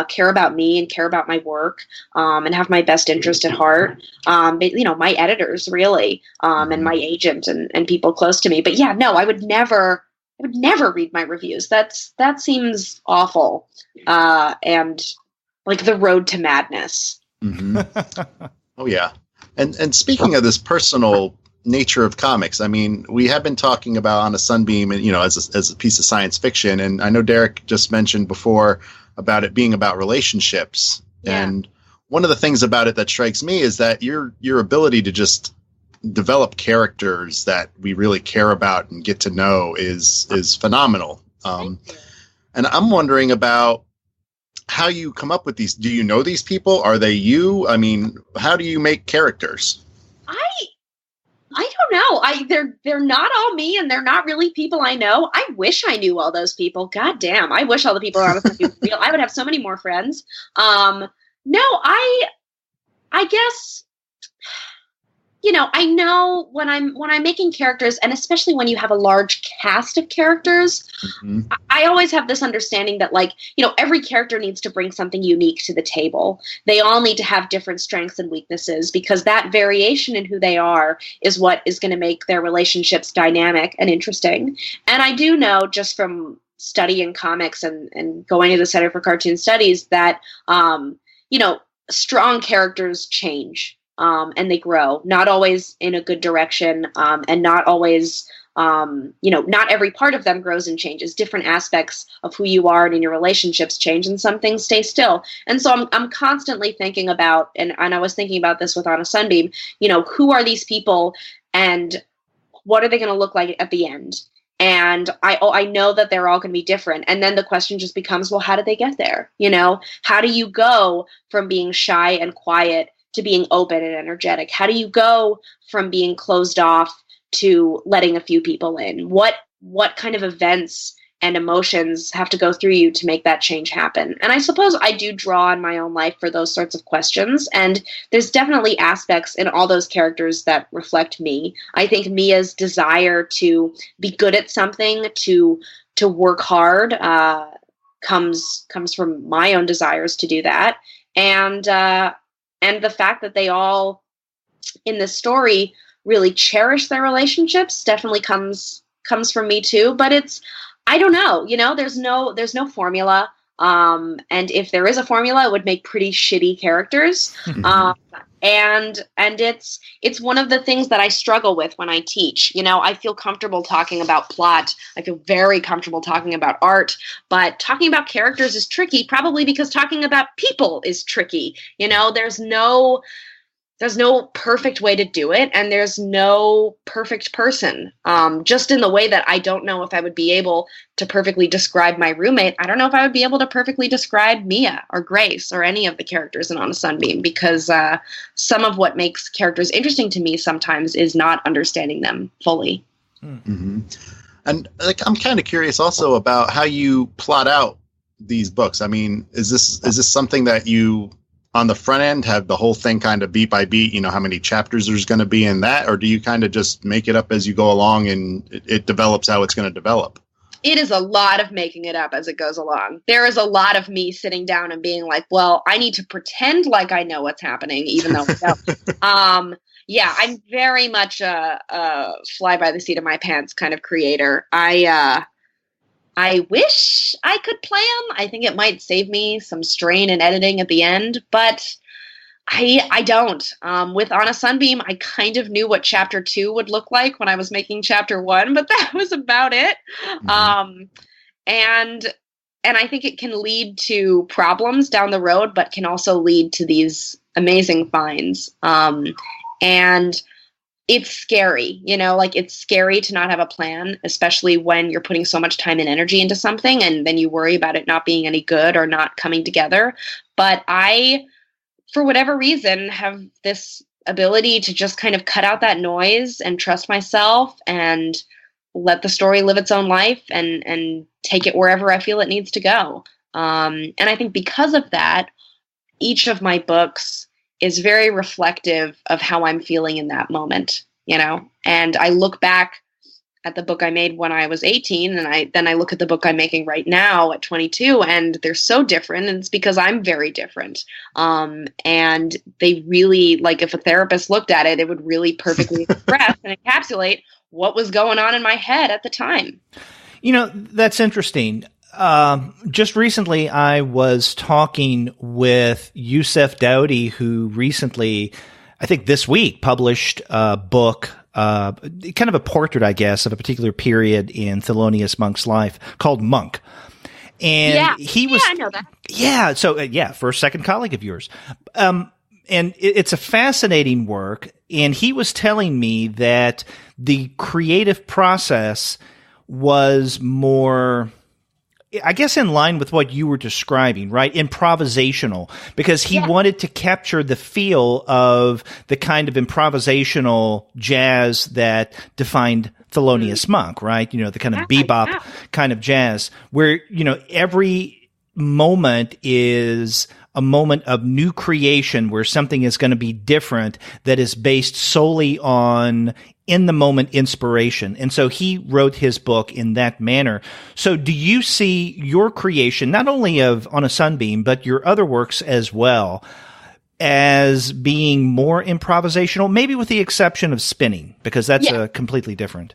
care about me and care about my work, and have my best interest at heart. My editors really, and my agent and people close to me. But yeah, no, I would never read my reviews. That seems awful, and like the road to madness. Mm-hmm. Oh yeah, and speaking of this personal nature of comics, I mean, we have been talking about on a Sunbeam, and as a piece of science fiction, and I know Derek just mentioned before about it being about relationships. Yeah. And one of the things about it that strikes me is that your ability to just develop characters that we really care about and get to know is phenomenal. And I'm wondering about how you come up with these. Do you know these people? Are they you? I mean, how do you make characters? I don't know. They're not all me, and they're not really people I know. I wish I knew all those people. God damn. I wish all the people around us knew real. I would have so many more friends. No, I guess I know when I'm making characters, and especially when you have a large cast of characters, I always have this understanding that, like, every character needs to bring something unique to the table. They all need to have different strengths and weaknesses, because that variation in who they are is what is going to make their relationships dynamic and interesting. And I do know, just from studying comics and going to the Center for Cartoon Studies, that, strong characters change. And they grow, not always in a good direction, and not always, not every part of them grows and changes. Different aspects of who you are and in your relationships change, and some things stay still. And so I'm constantly thinking about, and I was thinking about this with On a Sunbeam, who are these people and what are they going to look like at the end? And I know that they're all going to be different. And then the question just becomes, well, how did they get there? How do you go from being shy and quiet to being open and energetic? How do you go from being closed off to letting a few people in? What kind of events and emotions have to go through you to make that change happen? And I suppose I do draw on my own life for those sorts of questions. And there's definitely aspects in all those characters that reflect me. I think Mia's desire to be good at something, to work hard, comes from my own desires to do that. And the fact that they all in this story really cherish their relationships definitely comes from me too. But I don't know, there's no formula. And if there is a formula, it would make pretty shitty characters. And it's one of the things that I struggle with when I teach. I feel comfortable talking about plot. I feel very comfortable talking about art, but talking about characters is tricky, probably because talking about people is tricky. There's no perfect way to do it, and there's no perfect person. Just in the way that I don't know if I would be able to perfectly describe my roommate, I don't know if I would be able to perfectly describe Mia or Grace or any of the characters in On a Sunbeam, because some of what makes characters interesting to me sometimes is not understanding them fully. Mm-hmm. And I'm kind of curious also about how you plot out these books. I mean, is this something that you, on the front end, have the whole thing kind of beat by beat, how many chapters there's going to be in that? Or do you kind of just make it up as you go along and it develops how it's going to develop? It is a lot of making it up as it goes along. There is a lot of me sitting down and being like, well, I need to pretend like I know what's happening, even though I don't. Yeah, I'm very much a fly by the seat of my pants kind of creator. I wish I could plan. I think it might save me some strain in editing at the end, but I don't. With On a Sunbeam, I kind of knew what chapter 2 would look like when I was making chapter 1, but that was about it. And I think it can lead to problems down the road, but can also lead to these amazing finds. And it's scary, it's scary to not have a plan, especially when you're putting so much time and energy into something and then you worry about it not being any good or not coming together. But I, for whatever reason, have this ability to just kind of cut out that noise and trust myself and let the story live its own life and take it wherever I feel it needs to go. And I think because of that, each of my books is very reflective of how I'm feeling in that moment, and I look back at the book I made when I was 18 and then I look at the book I'm making right now at 22 and they're so different, and it's because I'm very different. And they really, if a therapist looked at it, it would really perfectly express and encapsulate what was going on in my head at the time. That's interesting. Just recently, I was talking with Youssef Dowdy, who recently, I think this week, published a book, kind of a portrait, I guess, of a particular period in Thelonious Monk's life called Monk. And he was, I know that. Yeah. So, first, second colleague of yours. And it's a fascinating work. And he was telling me that the creative process was more, I guess, in line with what you were describing, right? Improvisational, because he wanted to capture the feel of the kind of improvisational jazz that defined Thelonious Monk, right? The kind of bebop kind of jazz where, every moment is a moment of new creation where something is going to be different that is based solely on in the moment inspiration. And so he wrote his book in that manner. So do you see your creation, not only of On a Sunbeam, but your other works as well, as being more improvisational, maybe with the exception of spinning, because that's completely different?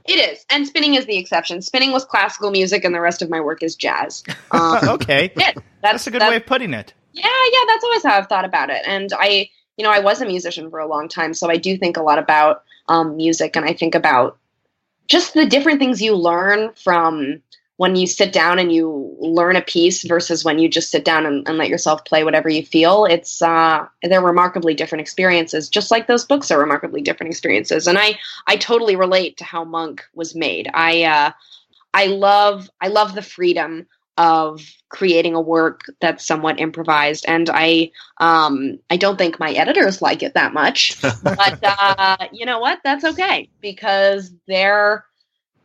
It is. And spinning is the exception. Spinning was classical music and the rest of my work is jazz. Okay. That's a good way of putting it. Yeah, that's always how I've thought about it. And I was a musician for a long time, so I do think a lot about music, and I think about just the different things you learn from when you sit down and you learn a piece versus when you just sit down and let yourself play whatever you feel. It's they're remarkably different experiences, just like those books are remarkably different experiences. And I totally relate to how Monk was made. I love the freedom of creating a work that's somewhat improvised, and I don't think my editors like it that much, but you know what? That's okay, because they're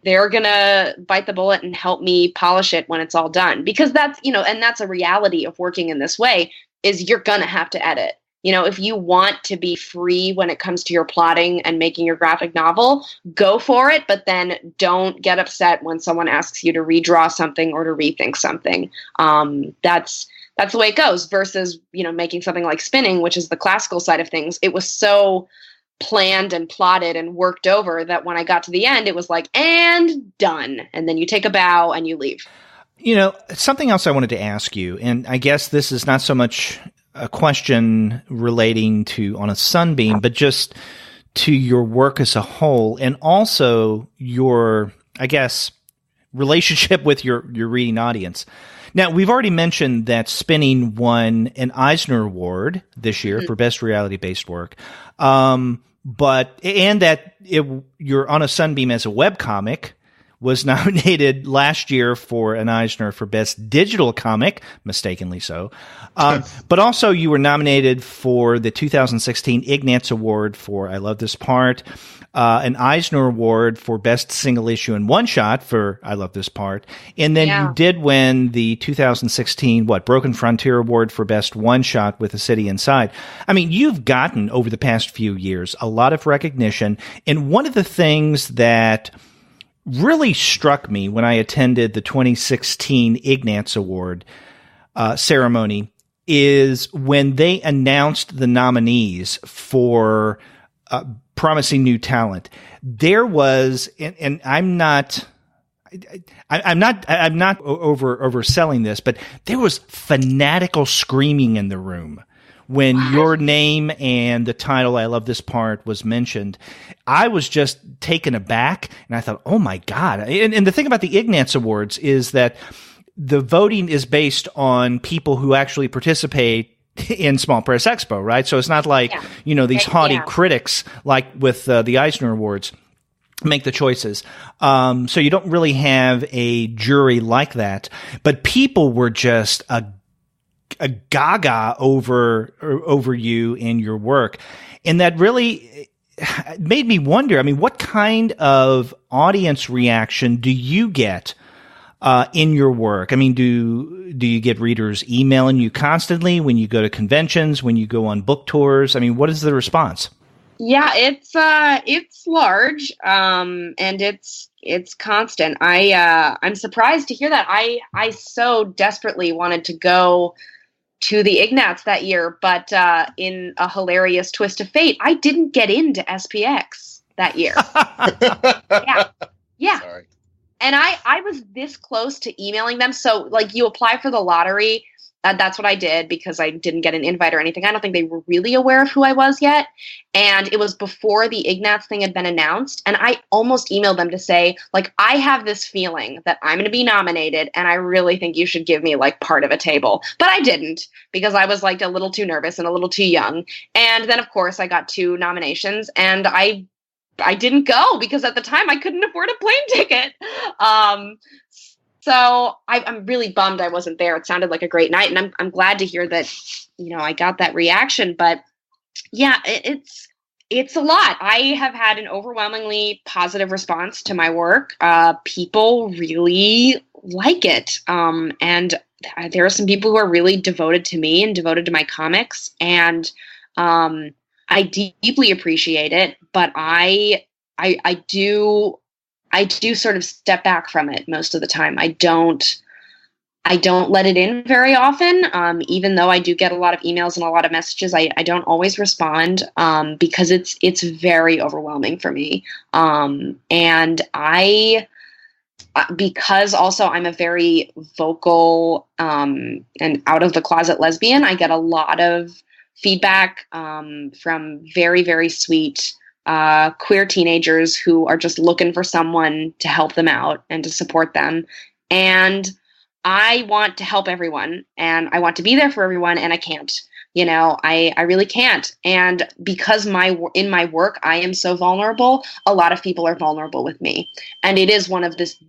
gonna bite the bullet and help me polish it when it's all done, because that's, and that's a reality of working in this way, is you're gonna have to edit. If you want to be free when it comes to your plotting and making your graphic novel, go for it, but then don't get upset when someone asks you to redraw something or to rethink something. That's the way it goes, versus, making something like spinning, which is the classical side of things. It was so planned and plotted and worked over that when I got to the end, it was like, and done. And then you take a bow and you leave. Something else I wanted to ask you, and I guess this is not so much a question relating to On a Sunbeam, but just to your work as a whole, and also your, I guess, relationship with your reading audience. Now, we've already mentioned that Spinning won an Eisner Award this year for Best Reality-Based Work, and that you're On a Sunbeam as a webcomic was nominated last year for an Eisner for Best Digital Comic, mistakenly so. But also you were nominated for the 2016 Ignatz Award for I Love This Part, an Eisner Award for Best Single Issue and One Shot for I Love This Part, and then you did win the 2016 Broken Frontier Award for Best One Shot with A City Inside. I mean, you've gotten over the past few years a lot of recognition, and one of the things that really struck me when I attended the 2016 Ignatz Award ceremony is when they announced the nominees for Promising New Talent. There was, and I'm not overselling this, but there was fanatical screaming in the room when your name and the title, I Love This Part, was mentioned. I was just taken aback, and I thought, oh my God. And the thing about the Ignatz Awards is that the voting is based on people who actually participate in Small Press Expo, right? So it's not like, these haughty critics like with the Eisner Awards make the choices. So you don't really have a jury like that. But people were just a gaga over you and your work. And that really made me wonder, I mean, what kind of audience reaction do you get in your work? I mean, do you get readers emailing you constantly when you go to conventions, when you go on book tours? I mean, what is the response? Yeah, it's large, and it's constant. I'm surprised to hear that. I so desperately wanted to go to the Ignatz that year, but in a hilarious twist of fate, I didn't get into SPX that year. Yeah. Sorry. And I was this close to emailing them. So, you apply for the lottery. That's what I did because I didn't get an invite or anything. I don't think they were really aware of who I was yet. And it was before the Ignatz thing had been announced. And I almost emailed them to say, I have this feeling that I'm going to be nominated and I really think you should give me part of a table. But I didn't because I was a little too nervous and a little too young. And then, of course, I got 2 nominations and I didn't go because at the time I couldn't afford a plane ticket. So I'm really bummed I wasn't there. It sounded like a great night, and I'm glad to hear that, I got that reaction. But yeah, it's a lot. I have had an overwhelmingly positive response to my work. People really like it. And there are some people who are really devoted to me and devoted to my comics, and I deeply appreciate it, but I do sort of step back from it most of the time. I don't let it in very often, even though I do get a lot of emails and a lot of messages. I don't always respond because it's very overwhelming for me. And because also I'm a very vocal and out of the closet lesbian, I get a lot of feedback from very, very sweet queer teenagers who are just looking for someone to help them out and to support them. And I want to help everyone, and I want to be there for everyone, and I can't. I really can't. And because in my work, I am so vulnerable, a lot of people are vulnerable with me. And it is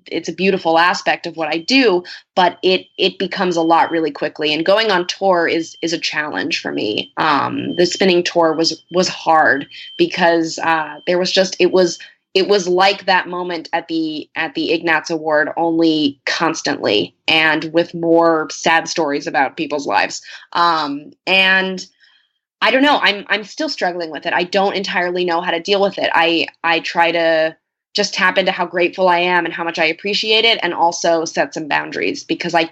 it's a beautiful aspect of what I do, but it becomes a lot really quickly. And going on tour is a challenge for me. The spinning tour was hard because it was like that moment at the Ignatz Award, only constantly and with more sad stories about people's lives. And I don't know, I'm still struggling with it. I don't entirely know how to deal with it. I try to just tap into how grateful I am and how much I appreciate it, and also set some boundaries, because I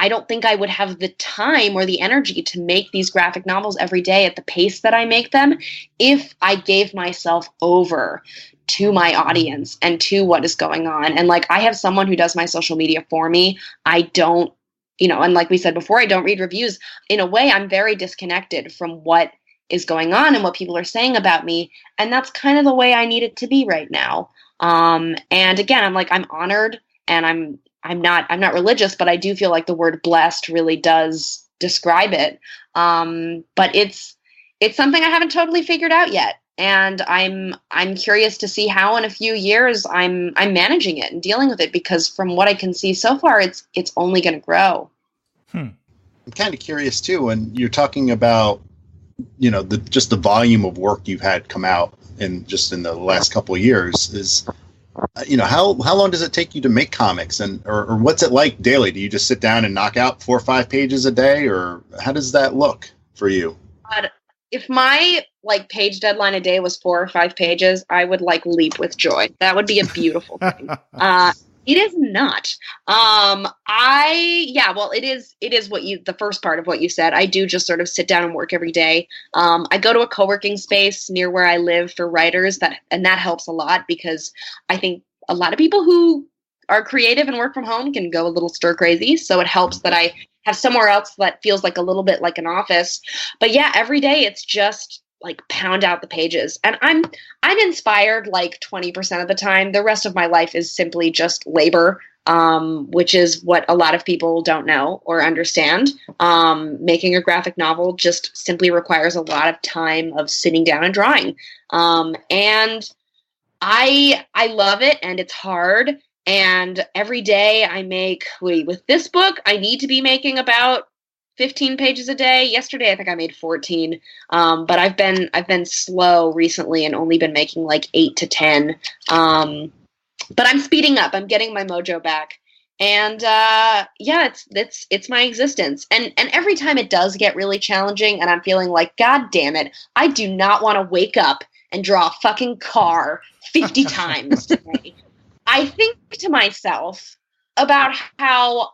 don't think I would have the time or the energy to make these graphic novels every day at the pace that I make them if I gave myself over to my audience and to what is going on. And I have someone who does my social media for me. I don't, and like we said before, I don't read reviews. In a way, I'm very disconnected from what is going on and what people are saying about me. And that's kind of the way I need it to be right now. And again, I'm honored, and I'm not religious, but I do feel like the word blessed really does describe it. But it's something I haven't totally figured out yet. And I'm curious to see how in a few years I'm managing it and dealing with it, because from what I can see so far, it's only going to grow. I'm kind of curious too, when you're talking about, just the volume of work you've had come out in the last couple of years is, how long does it take you to make comics, or what's it like daily? Do you just sit down and knock out 4 or 5 pages a day, or how does that look for you? If my page deadline a day was 4 or 5 pages, I would leap with joy. That would be a beautiful thing. It is not. It is the first part of what you said. I do just sort of sit down and work every day. I go to a co-working space near where I live for writers, and that helps a lot, because I think a lot of people who are creative and work from home can go a little stir crazy. So it helps that I have somewhere else that feels a little bit like an office. But yeah, every day it's just pound out the pages, and I'm inspired 20% of the time. The rest of my life is simply just labor, which is what a lot of people don't know or understand. Making a graphic novel just simply requires a lot of time of sitting down and drawing, and I love it, and it's hard. And every day I make, with this book, I need to be making about 15 pages a day. Yesterday, I think I made 14. But I've been slow recently and only been making 8 to 10. But I'm speeding up. I'm getting my mojo back. And it's my existence. And every time it does get really challenging and I'm feeling God damn it, I do not want to wake up and draw a fucking car 50 times today. I think to myself about how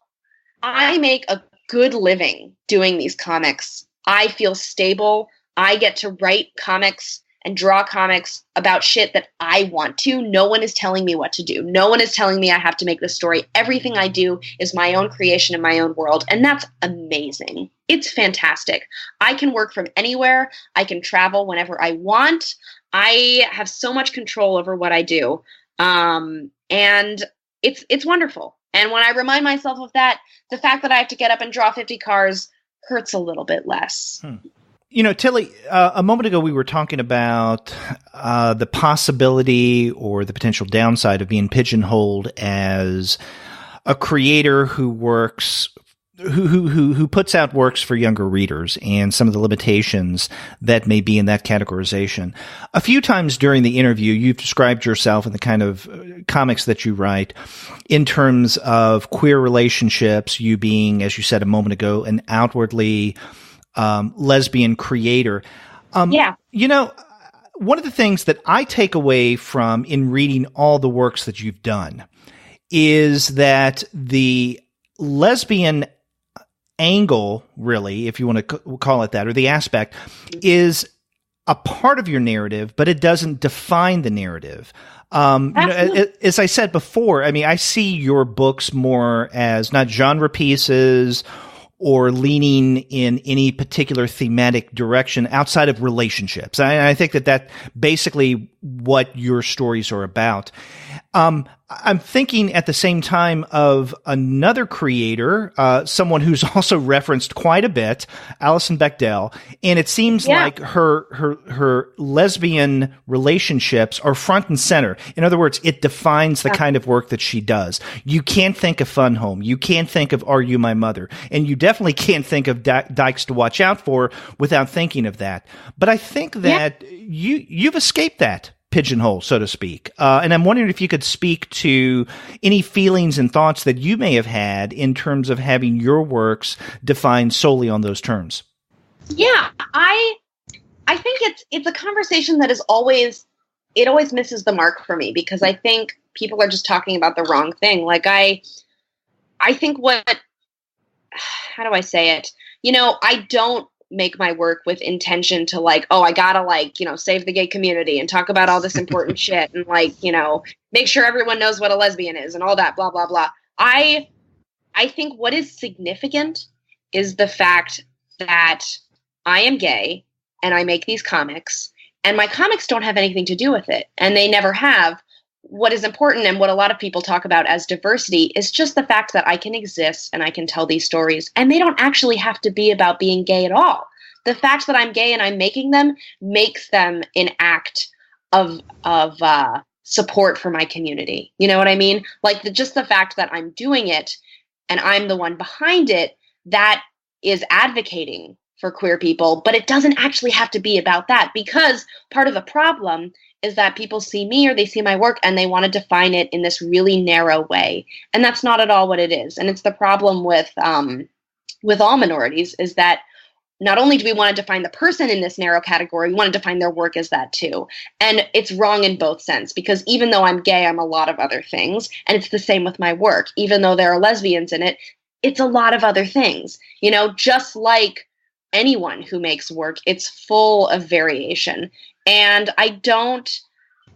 I make a good living doing these comics. I feel stable. I get to write comics and draw comics about shit that I want to. No one is telling me what to do. No one is telling me I have to make this story. Everything I do is my own creation in my own world, and that's amazing. It's fantastic. I can work from anywhere. I can travel whenever I want. I have so much control over what I do, and it's wonderful. And when I remind myself of that, the fact that I have to get up and draw 50 cars hurts a little bit less. Tillie, a moment ago we were talking about the possibility or the potential downside of being pigeonholed as a creator who works who puts out works for younger readers and some of the limitations that may be in that categorization. A few times during the interview, you've described yourself and the kind of comics that you write in terms of queer relationships, you being, as you said a moment ago, an outwardly lesbian creator. You know, one of the things that I take away from in reading all the works that you've done is that the lesbian angle, really, if you want to call it that, or the aspect, is a part of your narrative, but it doesn't define the narrative. As I said before, I mean, I see your books more as not genre pieces or leaning in any particular thematic direction outside of relationships. I think that basically what your stories are about. I'm thinking at the same time of another creator, someone who's also referenced quite a bit, Alison Bechdel, and it seems like her lesbian relationships are front and center. In other words, it defines the kind of work that she does. You can't think of Fun Home, you can't think of Are You My Mother, and you definitely can't think of Dykes to Watch Out For without thinking of that. But I think that you've escaped that pigeonhole, so to speak. And I'm wondering if you could speak to any feelings and thoughts that you may have had in terms of having your works defined solely on those terms. Yeah, I think it's a conversation that always misses the mark for me, because I think people are just talking about the wrong thing. Like I think how do I say it? You know, I don't make my work with intention to I gotta save the gay community and talk about all this important shit and make sure everyone knows what a lesbian is and all that blah blah blah. I think what is significant is the fact that I am gay and I make these comics, and my comics don't have anything to do with it, and they never have. What is important, and what a lot of people talk about as diversity, is just the fact that I can exist and I can tell these stories, and they don't actually have to be about being gay at all. The fact that I'm gay and I'm making them makes them an act of support for my community. You know what I mean? Just the fact that I'm doing it and I'm the one behind it, that is advocating for queer people, but it doesn't actually have to be about that, because part of the problem is that people see me or they see my work and they want to define it in this really narrow way. And that's not at all what it is. And it's the problem with all minorities, is that not only do we want to define the person in this narrow category, we want to define their work as that too. And it's wrong in both sense, because even though I'm gay, I'm a lot of other things. And it's the same with my work. Even though there are lesbians in it, it's a lot of other things. You know, just like anyone who makes work, it's full of variation. And I don't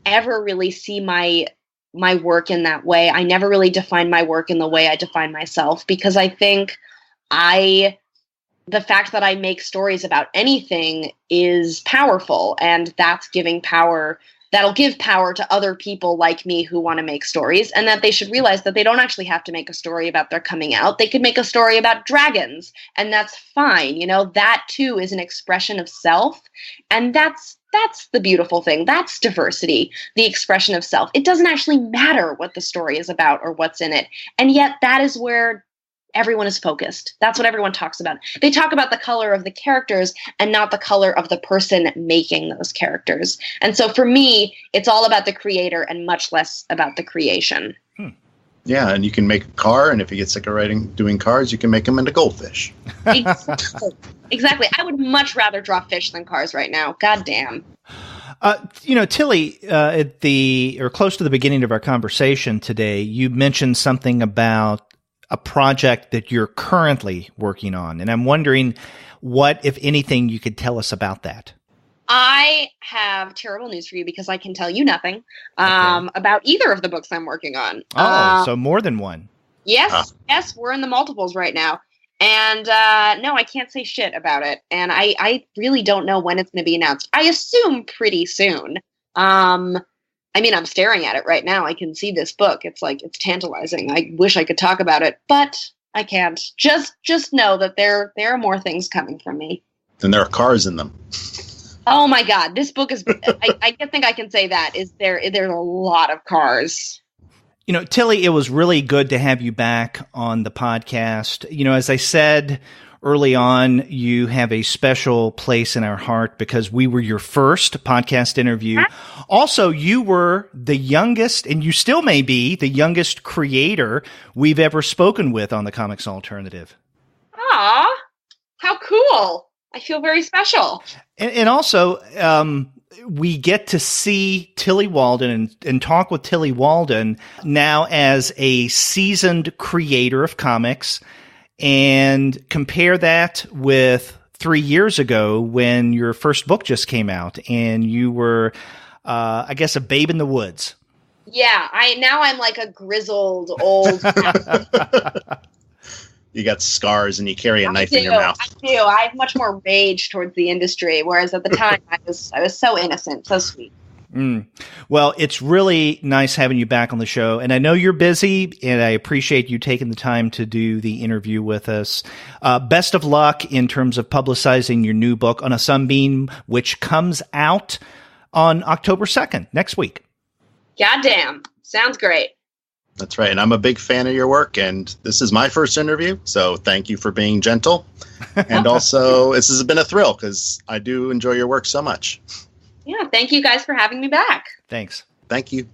ever really see my work in that way. I never really define my work in the way I define myself, because I think the fact that I make stories about anything is powerful, and that's giving power. That'll give power to other people like me who want to make stories, and that they should realize that they don't actually have to make a story about their coming out. They could make a story about dragons, and that's fine. You know, that too is an expression of self, and that's the beautiful thing. That's diversity, the expression of self. It doesn't actually matter what the story is about or what's in it, and yet that is where everyone is focused. That's what everyone talks about. They talk about the color of the characters and not the color of the person making those characters. And so for me, it's all about the creator and much less about the creation. Yeah, and you can make a car, and if you get sick of doing cars, you can make them into goldfish. Exactly. I would much rather draw fish than cars right now. God damn. Tillie, close to the beginning of our conversation today, you mentioned something about a project that you're currently working on. And I'm wondering what, if anything, you could tell us about that. I have terrible news for you, because I can tell you nothing about either of the books I'm working on. So more than one. Yes, we're in the multiples right now. And no, I can't say shit about it. And I really don't know when it's going to be announced. I assume pretty soon. I mean, I'm staring at it right now. I can see this book. It's tantalizing. I wish I could talk about it, but I can't. Just know that there are more things coming from me. And there are cars in them. Oh my God, this book is. I think I can say that there's a lot of cars. Tillie, it was really good to have you back on the podcast. As I said early on, you have a special place in our heart because we were your first podcast interview. Also, you were the youngest, and you still may be, the youngest creator we've ever spoken with on the Comics Alternative. Aw, how cool. I feel very special. And also, we get to see Tillie Walden and talk with Tillie Walden now as a seasoned creator of comics, and compare that with 3 years ago when your first book just came out and you were, I guess, a babe in the woods. Yeah, I'm like a grizzled old. You got scars and you carry a knife in your mouth. I do. I have much more rage towards the industry, whereas at the time I was so innocent, so sweet. Well, it's really nice having you back on the show, and I know you're busy, and I appreciate you taking the time to do the interview with us. Best of luck in terms of publicizing your new book on a Sunbeam, which comes out on October 2nd, next week. Goddamn. Sounds great. That's right, and I'm a big fan of your work, and this is my first interview, so thank you for being gentle. And also, this has been a thrill, because I do enjoy your work so much. Yeah, thank you guys for having me back. Thanks. Thank you.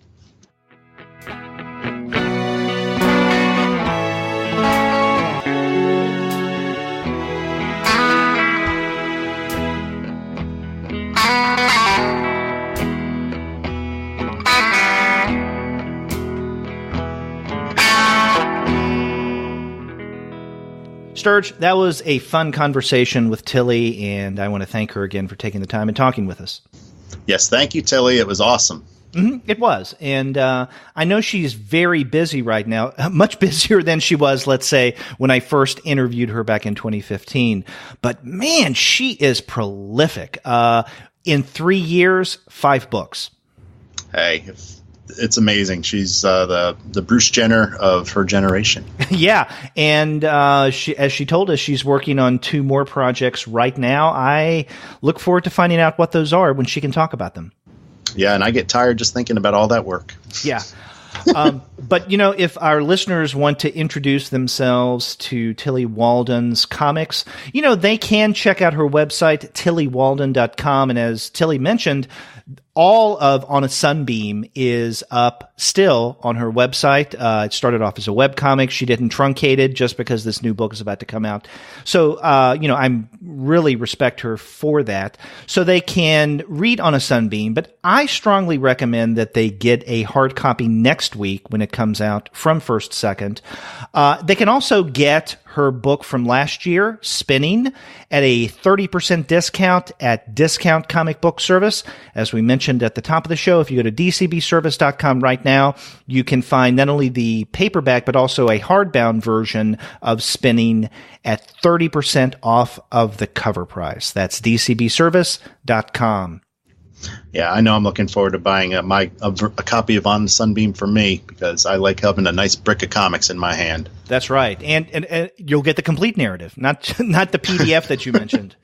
Sterg, that was a fun conversation with Tillie, and I want to thank her again for taking the time and talking with us. Yes, thank you, Tillie. It was awesome. It was. And I know she's very busy right now, much busier than she was, let's say, when I first interviewed her back in 2015. But man, she is prolific. In 3 years, 5 books. Hey, it's amazing. She's the Bruce Jenner of her generation. Yeah. And as she told us, she's working on 2 more projects right now. I look forward to finding out what those are when she can talk about them. Yeah, and I get tired just thinking about all that work. Yeah. But, if our listeners want to introduce themselves to Tillie Walden's comics, they can check out her website, tilliewalden.com. And as Tillie mentioned, all of On a Sunbeam is up still on her website. It started off as a webcomic. She didn't truncate it just because this new book is about to come out. So, I really respect her for that. So they can read On a Sunbeam, but I strongly recommend that they get a hard copy next week when it comes out from First Second. They can also get her book from last year, Spinning, at a 30% discount at Discount Comic Book Service. As we mentioned at the top of the show, if you go to dcbservice.com right now, you can find not only the paperback, but also a hardbound version of Spinning at 30% off of the cover price. That's dcbservice.com. Yeah, I know I'm looking forward to buying a copy of On the Sunbeam for me, because I like having a nice brick of comics in my hand. That's right. And you'll get the complete narrative, not the PDF that you mentioned.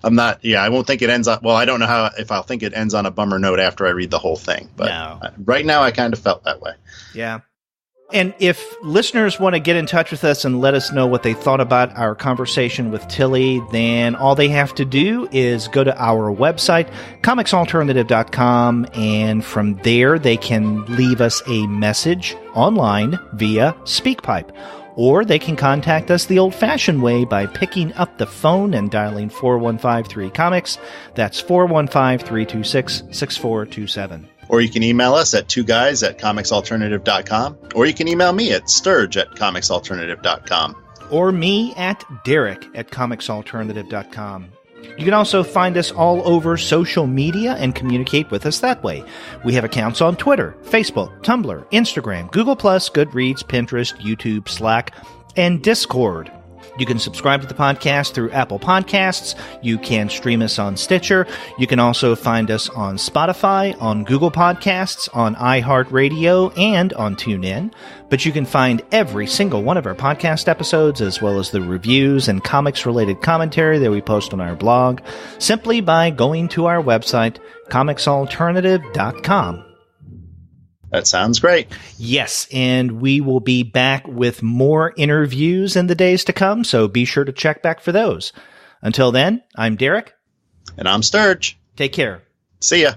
I won't think it ends on, well, I don't know if I'll think it ends on a bummer note after I read the whole thing. But no. Right now I kind of felt that way. Yeah. And if listeners want to get in touch with us and let us know what they thought about our conversation with Tillie, then all they have to do is go to our website, ComicsAlternative.com, and from there they can leave us a message online via SpeakPipe. Or they can contact us the old-fashioned way by picking up the phone and dialing 4153-COMICS. That's 415-326-6427. Or you can email us at 2guys@comicsalternative.com. Or you can email me at sturge@comicsalternative.com. Or me at derek@comicsalternative.com. You can also find us all over social media and communicate with us that way. We have accounts on Twitter, Facebook, Tumblr, Instagram, Google+, Goodreads, Pinterest, YouTube, Slack, and Discord. You can subscribe to the podcast through Apple Podcasts. You can stream us on Stitcher. You can also find us on Spotify, on Google Podcasts, on iHeartRadio, and on TuneIn. But you can find every single one of our podcast episodes, as well as the reviews and comics-related commentary that we post on our blog, simply by going to our website, ComicsAlternative.com. That sounds great. Yes, and we will be back with more interviews in the days to come, so be sure to check back for those. Until then, I'm Derek. And I'm Sterg. Take care. See ya.